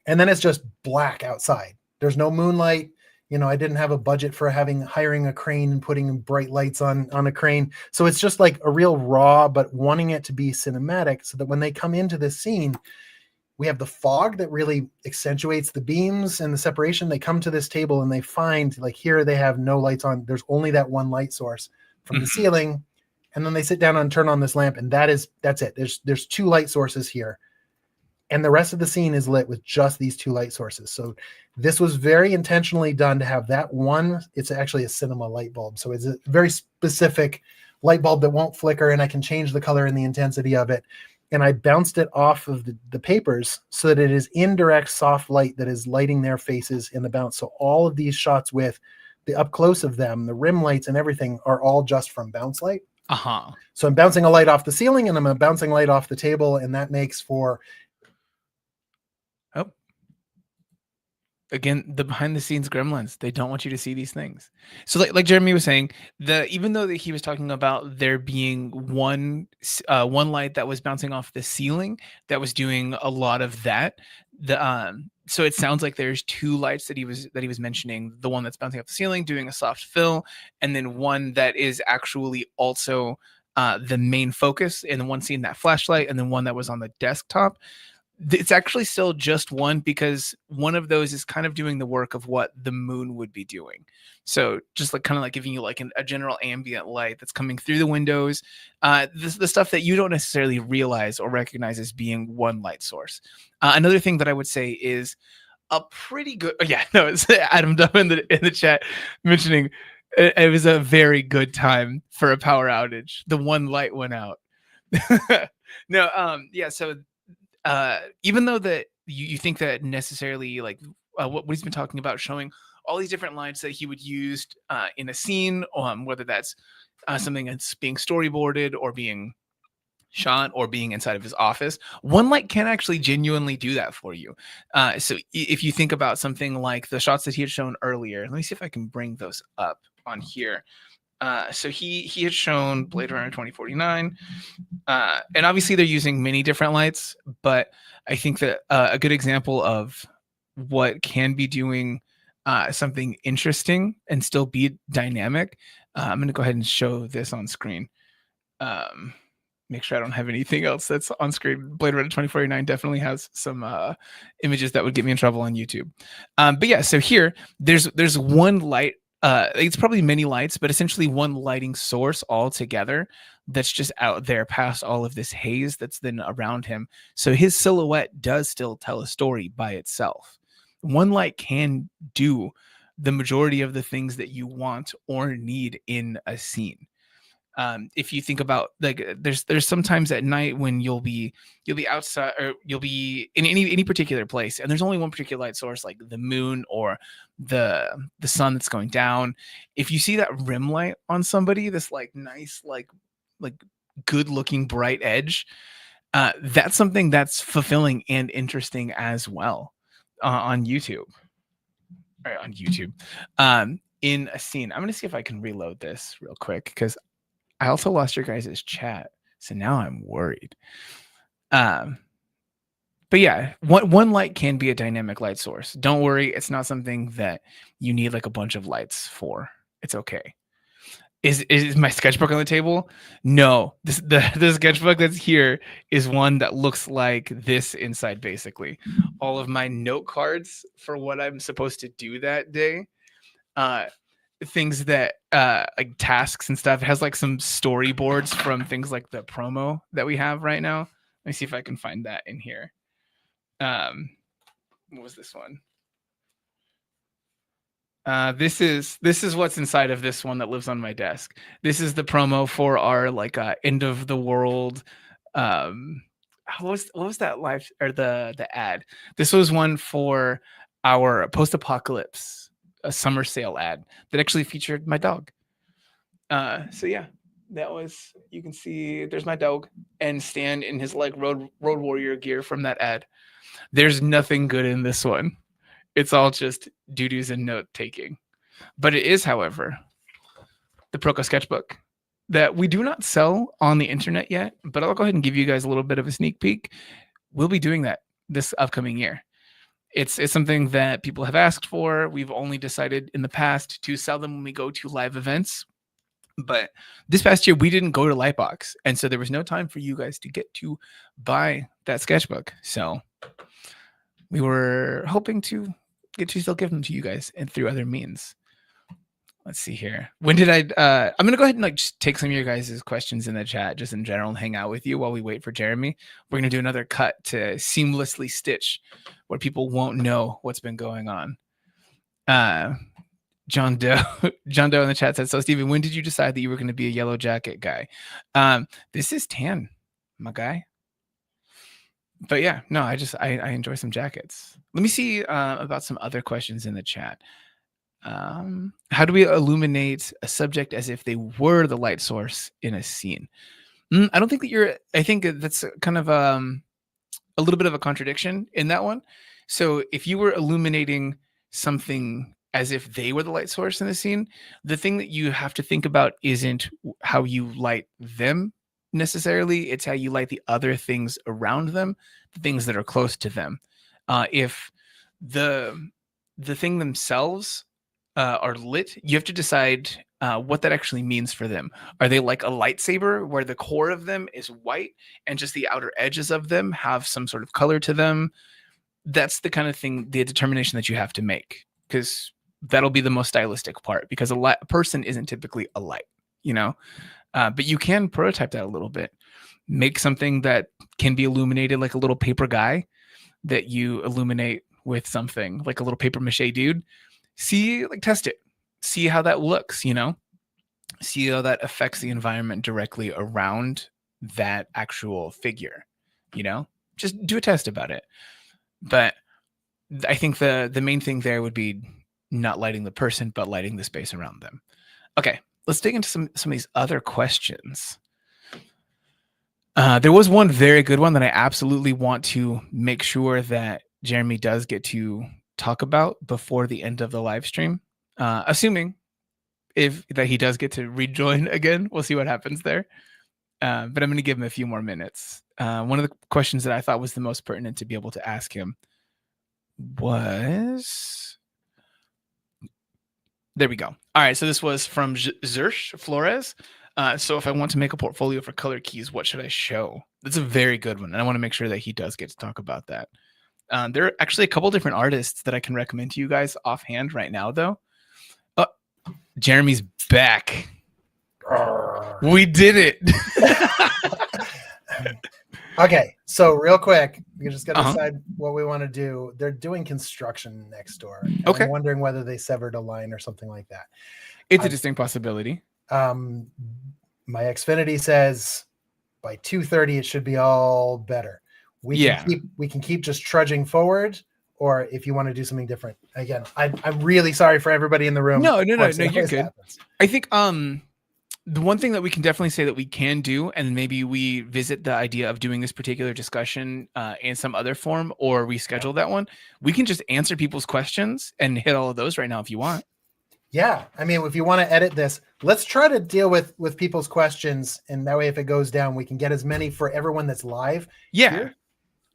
And then it's just black outside. There's no moonlight. I didn't have a budget for hiring a crane and putting bright lights on a crane. So it's just like a real raw, but wanting it to be cinematic so that when they come into this scene, we have the fog that really accentuates the beams and the separation. They come to this table and they find, like, here they have no lights on. There's only that one light source from the ceiling. And then they sit down and turn on this lamp, and that's it. There's 2 light sources here. And the rest of the scene is lit with just these 2 light sources. So this was very intentionally done to have that one. It's actually a cinema light bulb. So it's a very specific light bulb that won't flicker, and I can change the color and the intensity of it. And I bounced it off of the papers so that it is indirect soft light that is lighting their faces in the bounce. So all of these shots with the up close of them, the rim lights and everything, are all just from bounce light. So I'm bouncing a light off the ceiling and I'm bouncing light off the table, and that makes for... Again, the behind the scenes gremlins, they don't want you to see these things. So like Jeremy was saying, even though he was talking about there being one light that was bouncing off the ceiling that was doing a lot of that, so it sounds like there's 2 lights that he was mentioning, the one that's bouncing off the ceiling doing a soft fill, and then one that is actually also the main focus in the one scene, that flashlight, and then one that was on the desktop. It's actually still just one, because one of those is kind of doing the work of what the moon would be doing. So just like kind of like giving you like a general ambient light that's coming through the windows, the stuff that you don't necessarily realize or recognize as being one light source. Another thing that I would say is a pretty good. Oh, yeah, no, it's Adam Dunn in the chat mentioning it was a very good time for a power outage. The one light went out. No, yeah. So even though that you think that necessarily like what he's been talking about, showing all these different lights that he would use in a scene, whether that's something that's being storyboarded or being shot or being inside of his office, one light can actually genuinely do that for you. So if you think about something like the shots that he had shown earlier, let me see if I can bring those up on here. So he had shown Blade Runner 2049, and obviously they're using many different lights, but I think that a good example of what can be doing something interesting and still be dynamic. I'm going to go ahead and show this on screen. Make sure I don't have anything else that's on screen. Blade Runner 2049 definitely has some images that would get me in trouble on YouTube. But yeah, so here there's one light. It's probably many lights, but essentially one lighting source all together that's just out there past all of this haze that's then around him. So his silhouette does still tell a story by itself. One light can do the majority of the things that you want or need in a scene. If you think about like there's sometimes at night when you'll be outside or you'll be in any particular place and there's only one particular light source, like the moon or the sun that's going down. If you see that rim light on somebody, this like nice like good looking bright edge, that's something that's fulfilling and interesting as well on YouTube. Or on YouTube. In a scene. I'm gonna see if I can reload this real quick because I also lost your guys' chat, so now I'm worried. But yeah, one light can be a dynamic light source. Don't worry, it's not something that you need like a bunch of lights for. It's okay. Is my sketchbook on the table? No, the sketchbook that's here is one that looks like this inside, basically. All of my note cards for what I'm supposed to do that day. Things that like tasks and stuff. It has like some storyboards from things like the promo that we have right now. Let me see if I can find that in here. What was this one? This is what's inside of this one that lives on my desk. This is the promo for our like end of the world. What was that live or the ad? This was one for our post-apocalypse a summer sale ad that actually featured my dog. So yeah, that was, you can see there's my dog and Stan in his like road warrior gear from that ad. There's nothing good in this one. It's all just doo-doos and note taking. But it is, however, the Proko sketchbook that we do not sell on the internet yet, but I'll go ahead and give you guys a little bit of a sneak peek. We'll be doing that this upcoming year. It's something that people have asked for. We've only decided in the past to sell them when we go to live events. But this past year, we didn't go to Lightbox. And so there was no time for you guys to get to buy that sketchbook. So we were hoping to get to still give them to you guys and through other means. Let's see here. When did I'm going to go ahead and like just take some of your guys' questions in the chat just in general and hang out with you while we wait for Jeremy. We're going to do another cut to seamlessly stitch where people won't know what's been going on. John Doe in the chat said, so Steven, when did you decide that you were going to be a yellow jacket guy? This is tan, my guy. But yeah, no, I enjoy some jackets. Let me see about some other questions in the chat. How do we illuminate a subject as if they were the light source in a scene? I don't think that I think that's kind of a little bit of a contradiction in that one. So if you were illuminating something as if they were the light source in the scene, the thing that you have to think about isn't how you light them necessarily. It's how you light the other things around them, the things that are close to them. If the thing themselves are lit, you have to decide what that actually means for them. Are they like a lightsaber where the core of them is white and just the outer edges of them have some sort of color to them? That's the kind of thing, the determination that you have to make, because that'll be the most stylistic part, because a person isn't typically a light, you know? But you can prototype that a little bit. Make something that can be illuminated like a little paper guy that you illuminate with something like a little paper mache dude. Test it. See how that looks, you know? See how that affects the environment directly around that actual figure, you know? Just do a test about it. But I think the main thing there would be not lighting the person, but lighting the space around them. Okay, let's dig into some of these other questions. There was one very good one that I absolutely want to make sure that Jeremy does get to talk about before the end of the live stream. Assuming that he does get to rejoin again. We'll see what happens there. But I'm going to give him a few more minutes. One of the questions that I thought was the most pertinent to be able to ask him was... There we go. All right, so this was from Zersh Flores. So if I want to make a portfolio for color keys, what should I show? That's a very good one, and I want to make sure that he does get to talk about that. There are actually a couple different artists that I can recommend to you guys offhand right now, though. Jeremy's back. We did it. Okay, so real quick, we just got to decide what we want to do. They're doing construction next door. Okay. I'm wondering whether they severed a line or something like that. It's a distinct possibility. My Xfinity says by 2:30 it should be all better. We can keep just trudging forward, or if you want to do something different. Again, I'm really sorry for everybody in the room. No, you're good. Happens. I think the one thing that we can definitely say that we can do, and maybe we visit the idea of doing this particular discussion in some other form, or reschedule that one. We can just answer people's questions and hit all of those right now if you want. Yeah, I mean, if you want to edit this, let's try to deal with people's questions, and that way, if it goes down, we can get as many for everyone that's live. Yeah, here.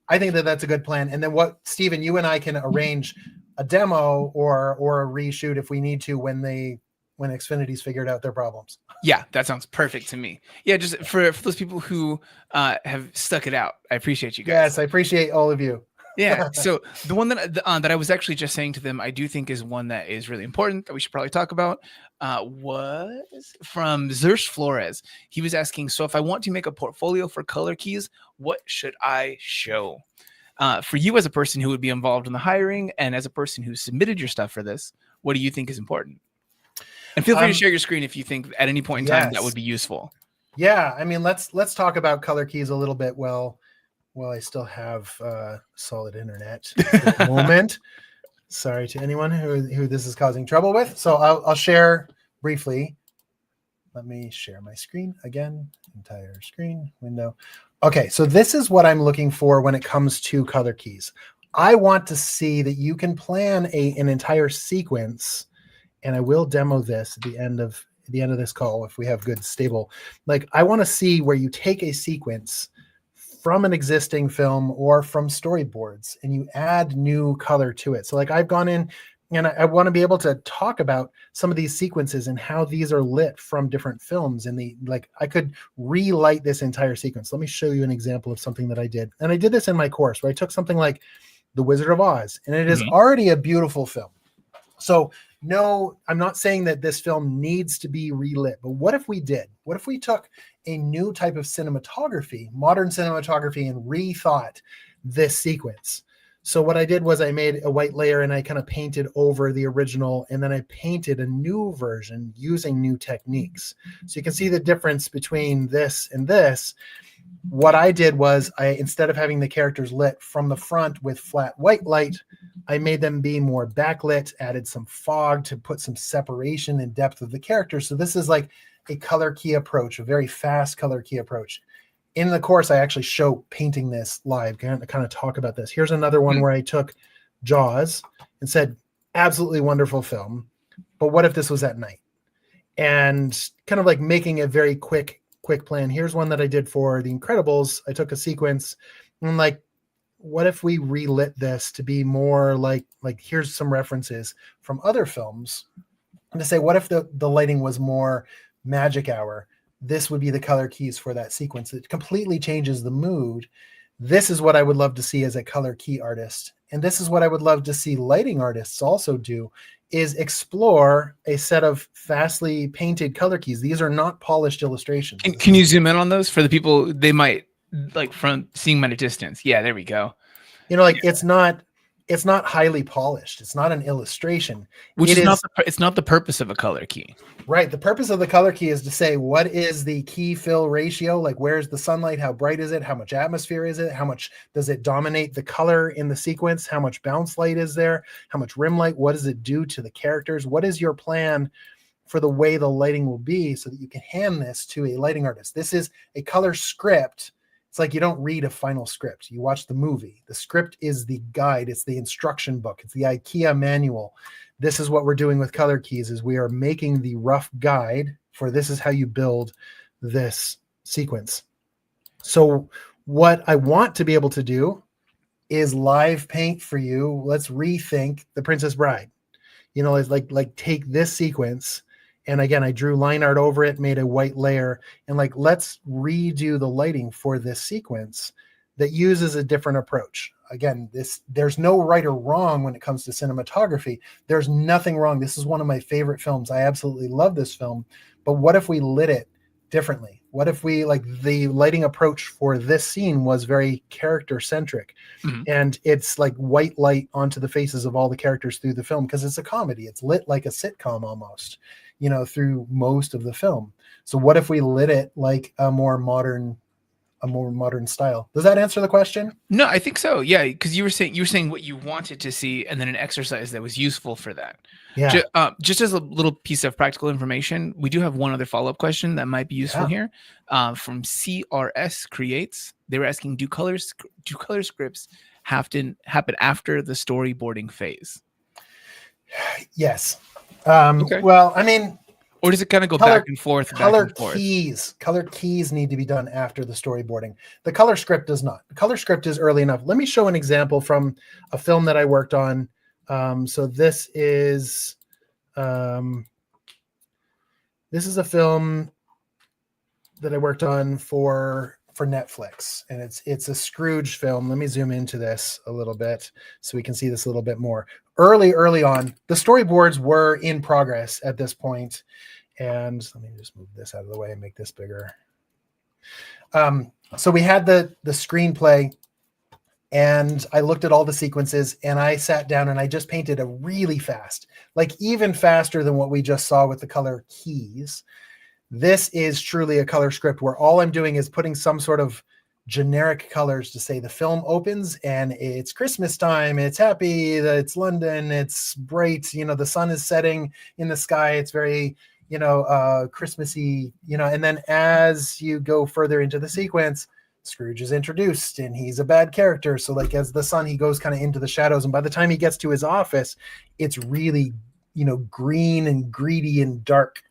I think that's a good plan. And then Steven, you and I can arrange a demo or a reshoot if we need to when Xfinity's figured out their problems. Yeah, that sounds perfect to me. Yeah, just for those people who have stuck it out, I appreciate you guys. Yes, I appreciate all of you. Yeah. So the one that I was actually just saying to them, I do think is one that is really important that we should probably talk about, was from Zersh Flores. He was asking, so if I want to make a portfolio for color keys, what should I show? For you as a person who would be involved in the hiring and as a person who submitted your stuff for this, what do you think is important? And feel free to share your screen if you think at any point in time that would be useful. Yeah, I mean, let's talk about color keys a little bit. Well, I still have solid internet at the moment. Sorry to anyone who this is causing trouble with. So I'll share briefly. Let me share my screen again. Entire screen window. Okay, so this is what I'm looking for when it comes to color keys. I want to see that you can plan an entire sequence, and I will demo this at the end of this call if we have good stable. Like, I want to see where you take a sequence from an existing film or from storyboards and you add new color to it. So like I've gone in and I want to be able to talk about some of these sequences and how these are lit from different films. And I could relight this entire sequence. Let me show you an example of something that I did. And I did this in my course where I took something like The Wizard of Oz, and it is already a beautiful film. So no, I'm not saying that this film needs to be relit, but what if we did? What if we took a new type of cinematography, modern cinematography, and rethought this sequence? So what I did was I made a white layer and I kind of painted over the original, and then I painted a new version using new techniques. So you can see the difference between this and this. What I did was instead of having the characters lit from the front with flat white light, I made them be more backlit, added some fog to put some separation and depth of the characters. So this is like a color key approach, a very fast color key approach. In the course, I actually show painting this live, kind of talk about this. Here's another one where I took Jaws and said, absolutely wonderful film, but what if this was at night? And kind of like making a very quick plan. Here's one that I did for The Incredibles. I took a sequence and like, what if we relit this to be more like here's some references from other films to say, what if the lighting was more magic hour? This would be the color keys for that sequence. It completely changes the mood. This is what I would love to see as a color key artist. And this is what I would love to see lighting artists also do, is explore a set of fastly painted color keys. These are not polished illustrations. Can you zoom in on those for the people? They might like from seeing them at a distance. Yeah, there we go. You know, like it's not highly polished. It's not an illustration. Which is not it's not the purpose of a color key. Right. The purpose of the color key is to say, what is the key fill ratio? Like, where's the sunlight? How bright is it? How much atmosphere is it? How much does it dominate the color in the sequence? How much bounce light is there? How much rim light? What does it do to the characters? What is your plan for the way the lighting will be so that you can hand this to a lighting artist? This is a color script. It's like you don't read a final script. You watch the movie. The script is the guide. It's the instruction book. It's the IKEA manual. This is what we're doing with color keys, is we are making the rough guide for this is how you build this sequence. So what I want to be able to do is live paint for you. Let's rethink The Princess Bride. You know, it's like take this sequence, and again, I drew line art over it, made a white layer, and like, let's redo the lighting for this sequence that uses a different approach. Again, there's no right or wrong when it comes to cinematography. There's nothing wrong. This is one of my favorite films. I absolutely love this film. But what if we lit it differently? What if we, like, the lighting approach for this scene was very character centric, and it's like white light onto the faces of all the characters through the film, because it's a comedy. It's lit like a sitcom almost, you know, through most of the film. So what if we lit it like a more modern style? Does that answer the question? No, I think so. Yeah, because you were saying what you wanted to see, and then an exercise that was useful for that. Yeah. Just as a little piece of practical information, we do have one other follow-up question that might be useful here. From CRS Creates, they were asking, do color scripts have to happen after the storyboarding phase? Yes. Okay. Well, I mean, or does it kind of go back and forth? Color keys need to be done after the storyboarding. The color script does not. The color script is early enough. Let me show an example from a film that I worked on. So this is a film that I worked on for Netflix, and it's a Scrooge film. Let me zoom into this a little bit so we can see this a little bit more. Early on, the storyboards were in progress at this point. And let me just move this out of the way and make this bigger. So we had the screenplay, and I looked at all the sequences, and I sat down and I just painted a really fast, like even faster than what we just saw with the color keys. This is truly a color script where all I'm doing is putting some sort of generic colors to say the film opens and it's Christmas time, it's happy, it's London, it's bright, you know, the sun is setting in the sky, it's very, you know, Christmassy, you know. And then as you go further into the sequence, Scrooge is introduced and he's a bad character. So like as the sun, he goes kind of into the shadows, and by the time he gets to his office, it's really, you know, green and greedy and dark.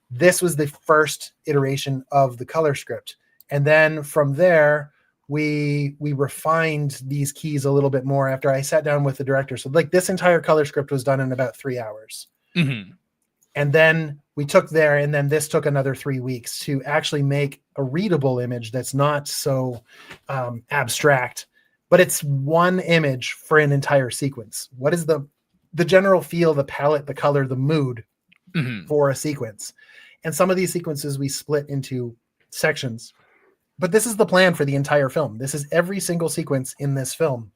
This was the first iteration of the color script. And then from there, we refined these keys a little bit more after I sat down with the director. So like this entire color script was done in about 3 hours. And then we took there, and then this took another 3 weeks to actually make a readable image that's not so abstract, but it's one image for an entire sequence. What is the general feel, the palette, the color, the mood for a sequence? And some of these sequences we split into sections, but this is the plan for the entire film. This is every single sequence in this film.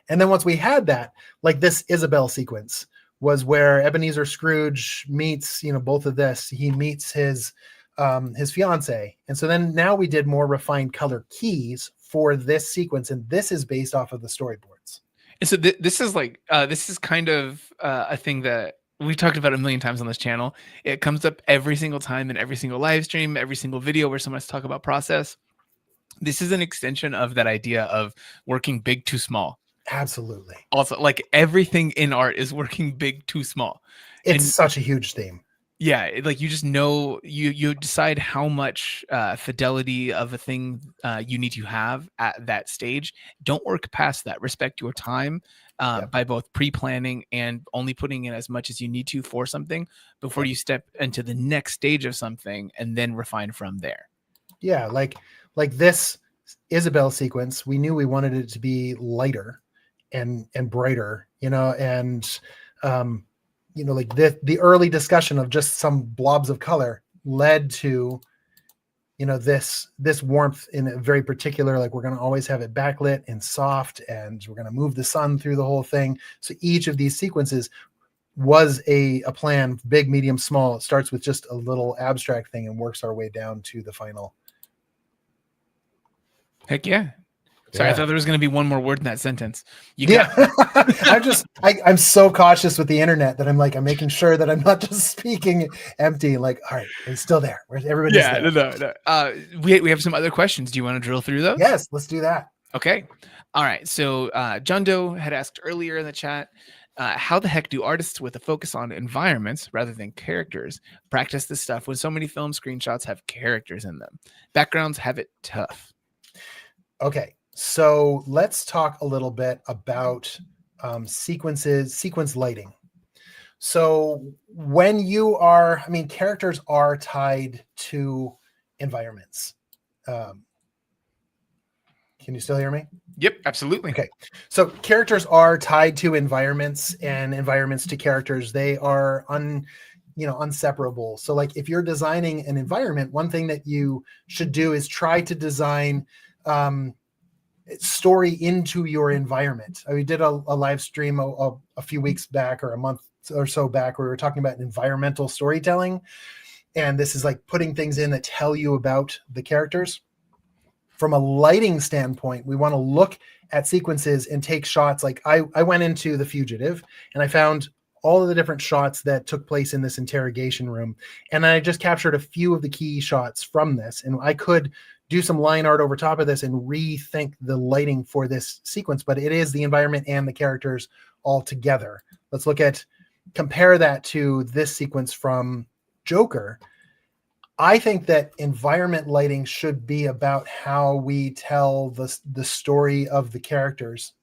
And then once we had that, like this Isabel sequence was where Ebenezer Scrooge meets, you know, both of this, he meets his fiance. And so then now we did more refined color keys for this sequence. And this is based off of the storyboards. And so this is like, this is kind of a thing that we've talked about a million times on this channel. It comes up every single time in every single live stream, every single video where someone has to talk about process. This is an extension of that idea of working big to small. Absolutely. Also, like everything in art is working big to small. It's such a huge theme. like you just know you decide how much fidelity of a thing you need to have at that stage. Don't work past that. Respect your time by both pre-planning and only putting in as much as you need to for something before you step into the next stage of something, and then refine from there. Yeah, like this Isabel sequence, we knew we wanted it to be lighter and brighter, and like the early discussion of just some blobs of color led to this warmth in a very particular, like we're going to always have it backlit and soft, and we're going to move the sun through the whole thing. So each of these sequences was a plan, big, medium, small. It starts with just a little abstract thing and works our way down to the final. Heck yeah. Sorry, I thought there was going to be one more word in that sentence. I'm so cautious with the internet that I'm making sure that I'm not just speaking empty. Like, all right, it's still there. Everybody's there. No. We have some other questions. Do you want to drill through those? Yes, let's do that. Okay. All right. So John Doe had asked earlier in the chat, how the heck do artists with a focus on environments rather than characters practice this stuff when so many film screenshots have characters in them? Backgrounds have it tough. Okay. So let's talk a little bit about sequence lighting. So when characters are tied to environments. Can you still hear me? Yep, absolutely. Okay. So characters are tied to environments, and environments to characters. They are inseparable. So like if you're designing an environment, one thing that you should do is try to design story into your environment. We did a live stream a few weeks back, or a month or so back, where we were talking about environmental storytelling. And this is like putting things in that tell you about the characters. From a lighting standpoint, we want to look at sequences and take shots. Like I went into The Fugitive and I found all of the different shots that took place in this interrogation room. And I just captured a few of the key shots from this. And I could do some line art over top of this and rethink the lighting for this sequence, but it is the environment and the characters all together. Let's compare that to this sequence from Joker. I think that environment lighting should be about how we tell the story of the characters.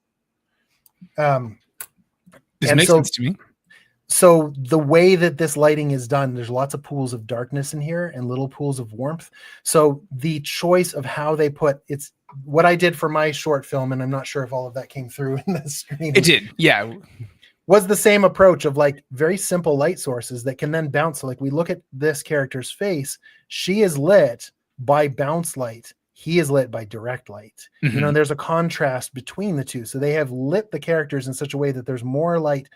This makes sense to me. So the way that this lighting is done, there's lots of pools of darkness in here and little pools of warmth. So the choice of how they it's what I did for my short film, and I'm not sure if all of that came through in the screen. It did, yeah. Was the same approach of like very simple light sources that can then bounce. So like we look at this character's face, she is lit by bounce light. He is lit by direct light. Mm-hmm. There's a contrast between the two. So they have lit the characters in such a way that there's more light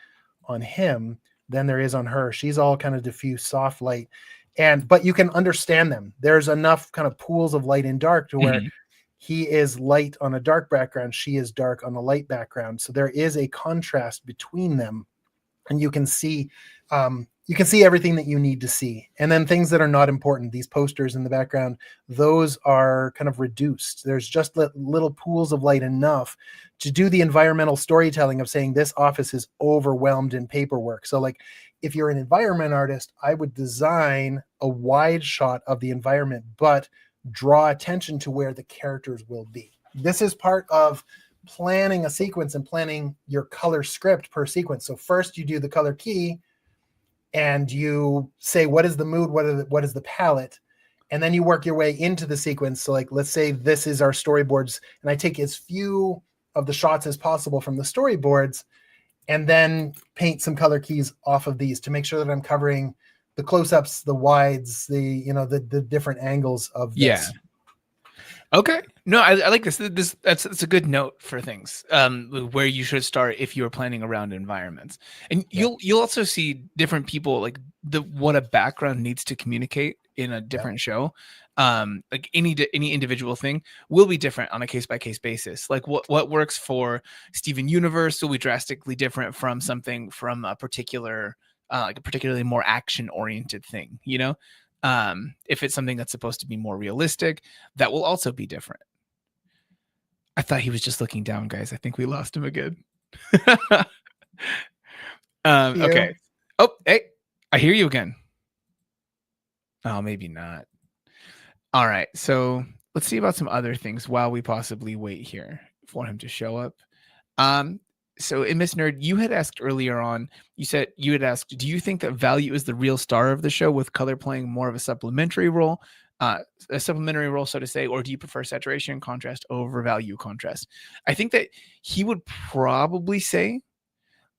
on him than there is on her. She's all kind of diffuse, soft light. But you can understand them. There's enough kind of pools of light and dark to where he is light on a dark background. She is dark on a light background. So there is a contrast between them, and you can see everything that you need to see. And then things that are not important, these posters in the background, those are kind of reduced. There's just little pools of light enough to do the environmental storytelling of saying this office is overwhelmed in paperwork. So like if you're an environment artist, I would design a wide shot of the environment, but draw attention to where the characters will be. This is part of planning a sequence and planning your color script per sequence. So first you do the color key and you say, what is the mood? What is the palette? And then you work your way into the sequence. So like, let's say this is our storyboards, and I take as few of the shots as possible from the storyboards and then paint some color keys off of these to make sure that I'm covering the close-ups, the wides, the different angles of this. Yeah. Okay. No, I like this. That's a good note for things where you should start if you're planning around environments. And you'll also see different people, like what a background needs to communicate in a different show. Like any individual thing will be different on a case-by-case basis. Like what works for Steven Universe will be drastically different from something from a particular like a particularly more action-oriented thing, if it's something that's supposed to be more realistic, that will also be different. I thought he was just looking down, guys. I think we lost him again. Okay. Oh, hey, I hear you again. Oh, maybe not. All right. So let's see about some other things while we possibly wait here for him to show up. Um, so in Miss Nerd, you had asked earlier on, you said you had asked, do you think that value is the real star of the show with color playing more of uh, a supplementary role, so to say, or do you prefer saturation contrast over value contrast? I think that he would probably say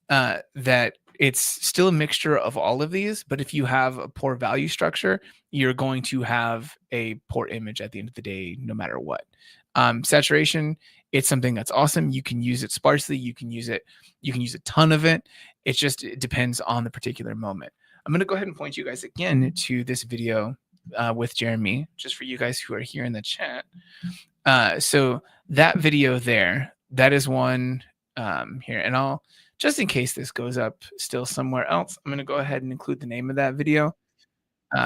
that it's still a mixture of all of these, but if you have a poor value structure, you're going to have a poor image at the end of the day, no matter what. Saturation, it's something that's awesome. You can use it sparsely. You can use a ton of it. It depends on the particular moment. I'm going to go ahead and point you guys again to this video with Jeremy, just for you guys who are here in the chat. So that video there, that is one here, and I'll, just in case this goes up still somewhere else, I'm going to go ahead and include the name of that video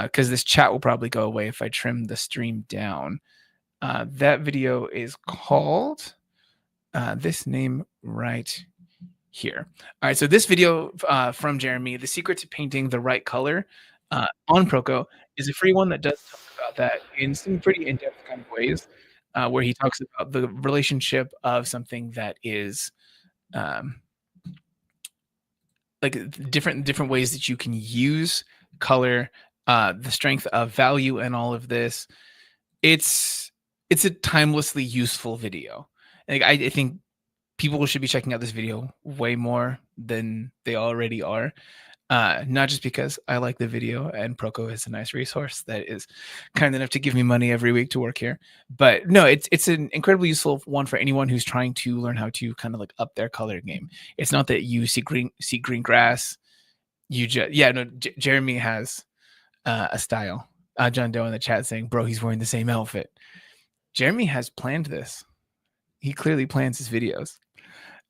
because this chat will probably go away if I trim the stream down. That video is called this name right here. All right, so this video from Jeremy, The Secret to Painting the Right Color on Proko, is a free one that does talk about that in some pretty in-depth kind of ways, where he talks about the relationship of something that is like different ways that you can use color, the strength of value, and all of this. It's a timelessly useful video. Like I think people should be checking out this video way more than they already are. Not just because I like the video and Proko is a nice resource that is kind enough to give me money every week to work here, but no, it's an incredibly useful one for anyone who's trying to learn how to kind of like up their color game. It's not that you see green grass. Jeremy has a style. John Doe in the chat saying, bro, he's wearing the same outfit. Jeremy has planned this. He clearly plans his videos.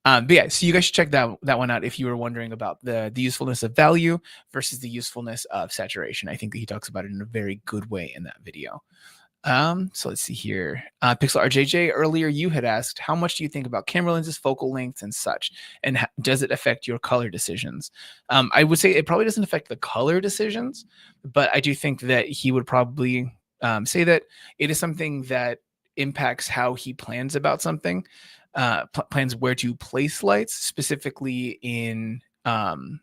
But yeah, so you guys should check that one out if you were wondering about the usefulness of value versus the usefulness of saturation. I think that he talks about it in a very good way in that video. So let's see here. Pixel RJJ, earlier you had asked, how much do you think about camera lenses, focal lengths, and such? And does it affect your color decisions? I would say it probably doesn't affect the color decisions, but I do think that he would probably say that it is something that impacts how he plans about something. Plans where to place lights, specifically in kind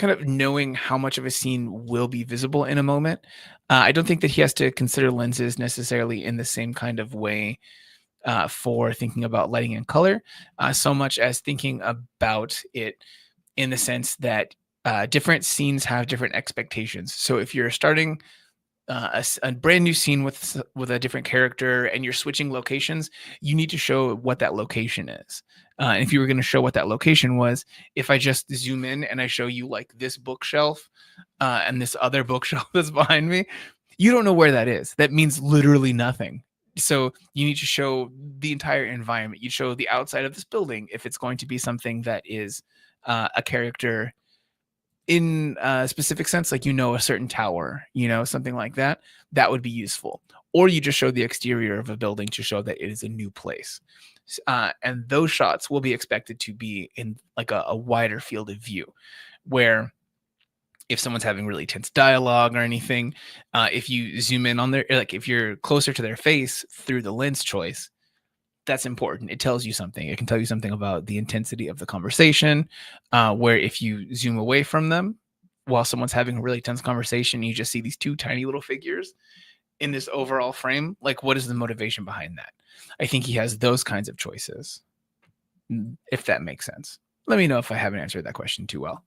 of knowing how much of a scene will be visible in a moment. I don't think that he has to consider lenses necessarily in the same kind of way for thinking about lighting and color, so much as thinking about it in the sense that different scenes have different expectations. So if you're starting a brand new scene with a different character and you're switching locations, you need to show what that location is. And if you were going to show what that location was, if I just zoom in and I show you like this bookshelf and this other bookshelf that's behind me, you don't know where that is. That means literally nothing. So you need to show the entire environment. You show the outside of this building if it's going to be something that is a character in a specific sense, like, a certain tower, something like that, that would be useful. Or you just show the exterior of a building to show that it is a new place. And those shots will be expected to be in like a wider field of view, where if someone's having really tense dialogue or anything, if you zoom in on if you're closer to their face through the lens choice, that's important. It tells you something. It can tell you something about the intensity of the conversation, where if you zoom away from them while someone's having a really tense conversation, you just see these two tiny little figures in this overall frame. Like, what is the motivation behind that? I think he has those kinds of choices, if that makes sense. Let me know if I haven't answered that question too well.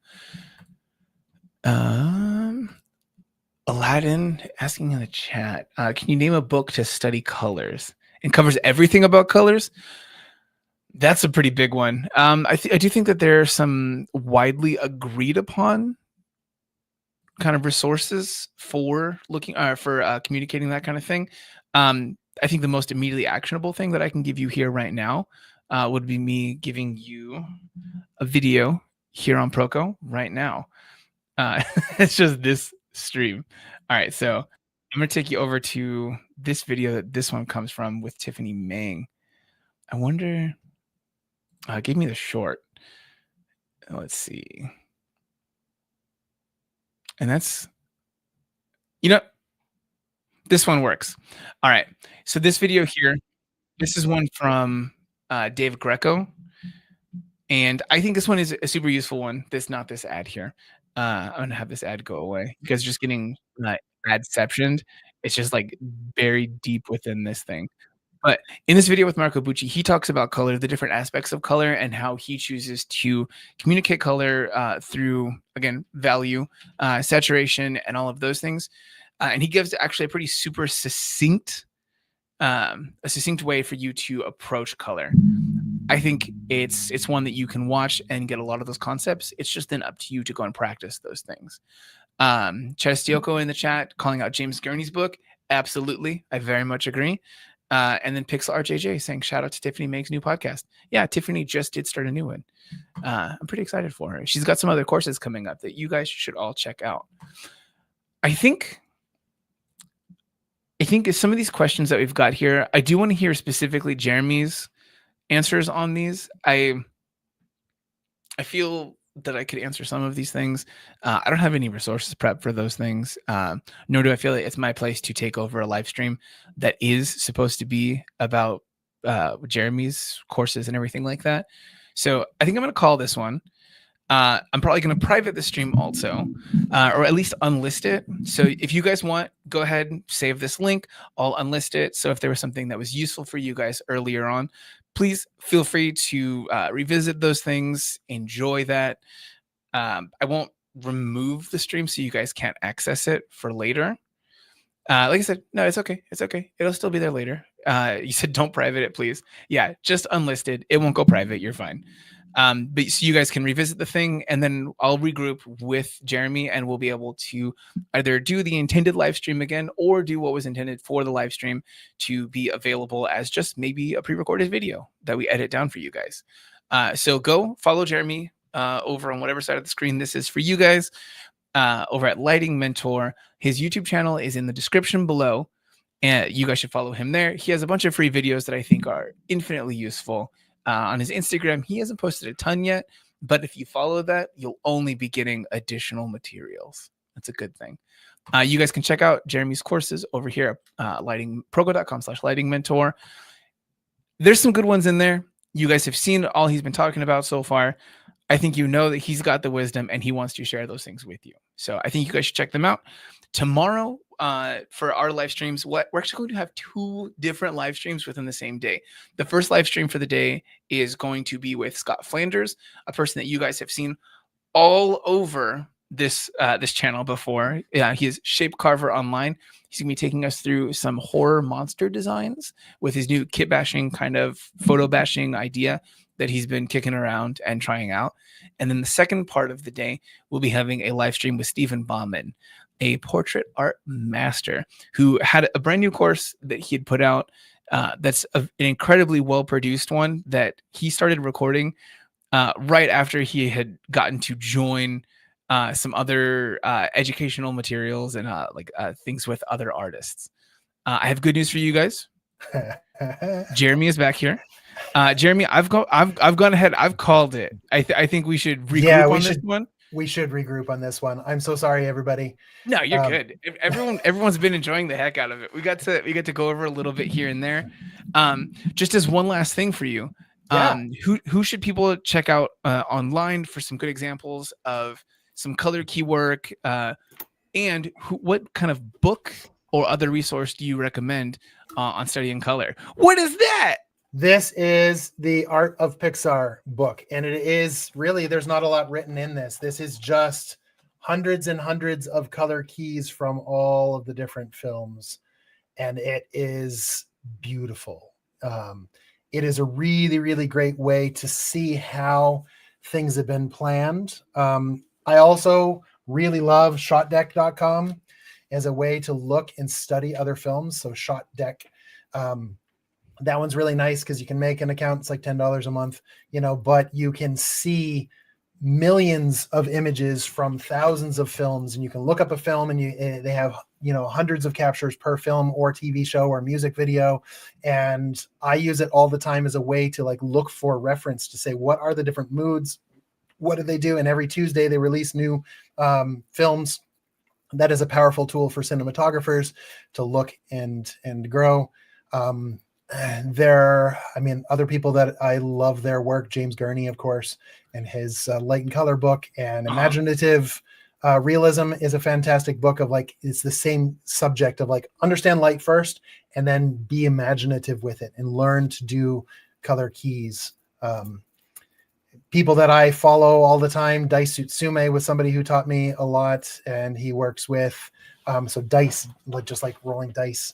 Aladdin asking in the chat, can you name a book to study colors and covers everything about colors? That's a pretty big one. I do think that there are some widely agreed upon kind of resources for looking for communicating that kind of thing. I think the most immediately actionable thing that I can give you here right now would be me giving you a video here on Proko right now. It's just this stream. All right, so I'm gonna take you over to this video that this one comes from with Tiffany Mang. I wonder, give me the short. Let's see. And that's You know, this one works. All right. So this video here, this is one from Dave Greco. And I think this one is a super useful one. Not this ad here. I'm going to have this ad go away because just getting adceptioned. It's just like buried deep within this thing. But in this video with Marco Bucci, he talks about color, the different aspects of color, and how he chooses to communicate color through, again, value, saturation, and all of those things. And he gives actually a pretty super succinct, way for you to approach color. I think it's one that you can watch and get a lot of those concepts. It's just then up to you to go and practice those things. Chestioko in the chat calling out James Gurney's book. Absolutely. I very much agree. And then Pixel RJJ saying, shout out to Tiffany Meg's new podcast. Yeah, Tiffany just did start a new one. I'm pretty excited for her. She's got some other courses coming up that you guys should all check out. I think some of these questions that we've got here, I do want to hear specifically Jeremy's answers on these. I feel that I could answer some of these things. I don't have any resources prep for those things, nor do I feel like it's my place to take over a live stream that is supposed to be about Jeremy's courses and everything like that. So I think I'm going to call this one. I'm probably going to private the stream also, or at least unlist it. So if you guys want, go ahead and save this link. I'll unlist it. So if there was something that was useful for you guys earlier on, please feel free to revisit those things. Enjoy that. I won't remove the stream so you guys can't access it for later. Like I said, no, it's okay. It's okay. It'll still be there later. You said don't private it, please. Yeah, just unlisted. It won't go private. You're fine. But so you guys can revisit the thing, and then I'll regroup with Jeremy, and we'll be able to either do the intended live stream again or do what was intended for the live stream to be available as just maybe a pre-recorded video that we edit down for you guys. So go follow Jeremy over on whatever side of the screen this is for you guys, over at Lighting Mentor. His YouTube channel is in the description below, and you guys should follow him there. He has a bunch of free videos that I think are infinitely useful. On his Instagram, he hasn't posted a ton yet, but if you follow that, you'll only be getting additional materials. That's a good thing. You guys can check out Jeremy's courses over here at proko.com/lighting mentor. There's some good ones in there. You guys have seen all he's been talking about so far. I think you know that he's got the wisdom and he wants to share those things with you. So I think you guys should check them out. Tomorrow, for our live streams, we're actually going to have 2 different live streams within the same day. The first live stream for the day is going to be with Scott Flanders, a person that you guys have seen all over this channel before. He is Shape Carver Online. He's gonna be taking us through some horror monster designs with his new kit bashing kind of photo bashing idea that he's been kicking around and trying out. And then the second part of the day, we'll be having a live stream with Stephen Bauman, a portrait art master who had a brand new course that he had put out. That's an incredibly well-produced one that he started recording right after he had gotten to join some other educational materials and things with other artists. I have good news for you guys. Jeremy is back here. Jeremy, I've gone ahead. I've called it. I think we should regroup on this one. We should regroup on this one. I'm so sorry, everybody. No, you're good. Everyone's been enjoying the heck out of it. We got to go over a little bit here and there. Just as one last thing for you, who should people check out online for some good examples of some color key work, and what kind of book or other resource do you recommend on studying color? What is that? This is the Art of Pixar book, and it is really, there's not a lot written in this. This is just hundreds and hundreds of color keys from all of the different films, and it is beautiful. It is a really, really great way to see how things have been planned. I also really love shotdeck.com as a way to look and study other films. So ShotDeck, that one's really nice because you can make an account. It's like $10 a month, but you can see millions of images from thousands of films, and you can look up a film and they have, hundreds of captures per film or TV show or music video. And I use it all the time as a way to look for reference to say, what are the different moods? What do they do? And every Tuesday they release new films that is a powerful tool for cinematographers to look and grow. Other people that I love their work, James Gurney, of course, and his Light and Color book, and Imaginative Realism is a fantastic book of like, it's the same subject of like, understand light first and then be imaginative with it and learn to do color keys. People that I follow all the time, Dice Tsutsumi was somebody who taught me a lot, and he works with so dice, just like rolling dice.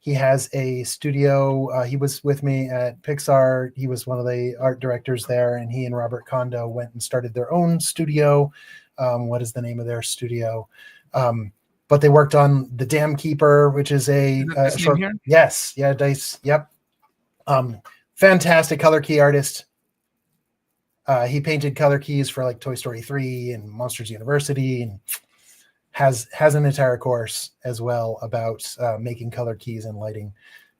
He has a studio. He was with me at Pixar. He was one of the art directors there, and he and Robert Kondo went and started their own studio. What is the name of their studio? But they worked on The Dam Keeper, which is a short. Here? Yes, yeah, Dice. Yep. Fantastic color key artist. He painted color keys for like Toy Story 3 and Monsters University, and has an entire course as well about making color keys and lighting.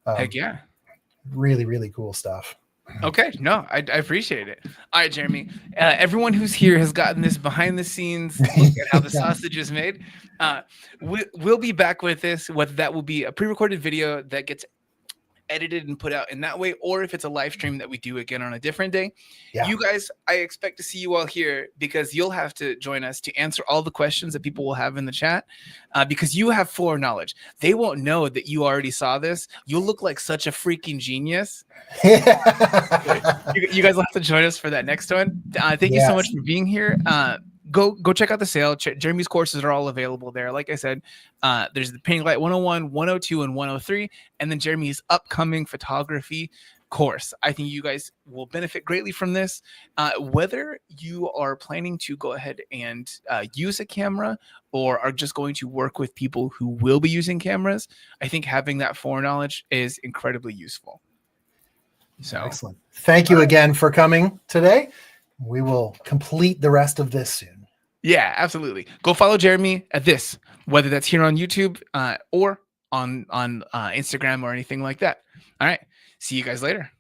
Heck yeah. Really, really cool stuff. Okay. No, I appreciate it. All right, Jeremy. Everyone who's here has gotten this behind the scenes look at how the sausage is made. We'll be back with this, whether that will be a pre-recorded video that gets edited and put out in that way, or if it's a live stream that we do again on a different day. You guys, I expect to see you all here, because you'll have to join us to answer all the questions that people will have in the chat, because you have foreknowledge. They won't know that you already saw this. You'll look like such a freaking genius. You guys will have to join us for that next one. Thank you so much for being here. Go check out the sale. Jeremy's courses are all available there. Like I said, there's the Painting Light 101, 102, and 103, and then Jeremy's upcoming photography course. I think you guys will benefit greatly from this. Whether you are planning to go ahead and use a camera, or are just going to work with people who will be using cameras, I think having that foreknowledge is incredibly useful. So excellent. Thank you again for coming today. We will complete the rest of this soon. Yeah, absolutely. Go follow Jeremy at this, whether that's here on YouTube or on Instagram or anything like that. All right. See you guys later.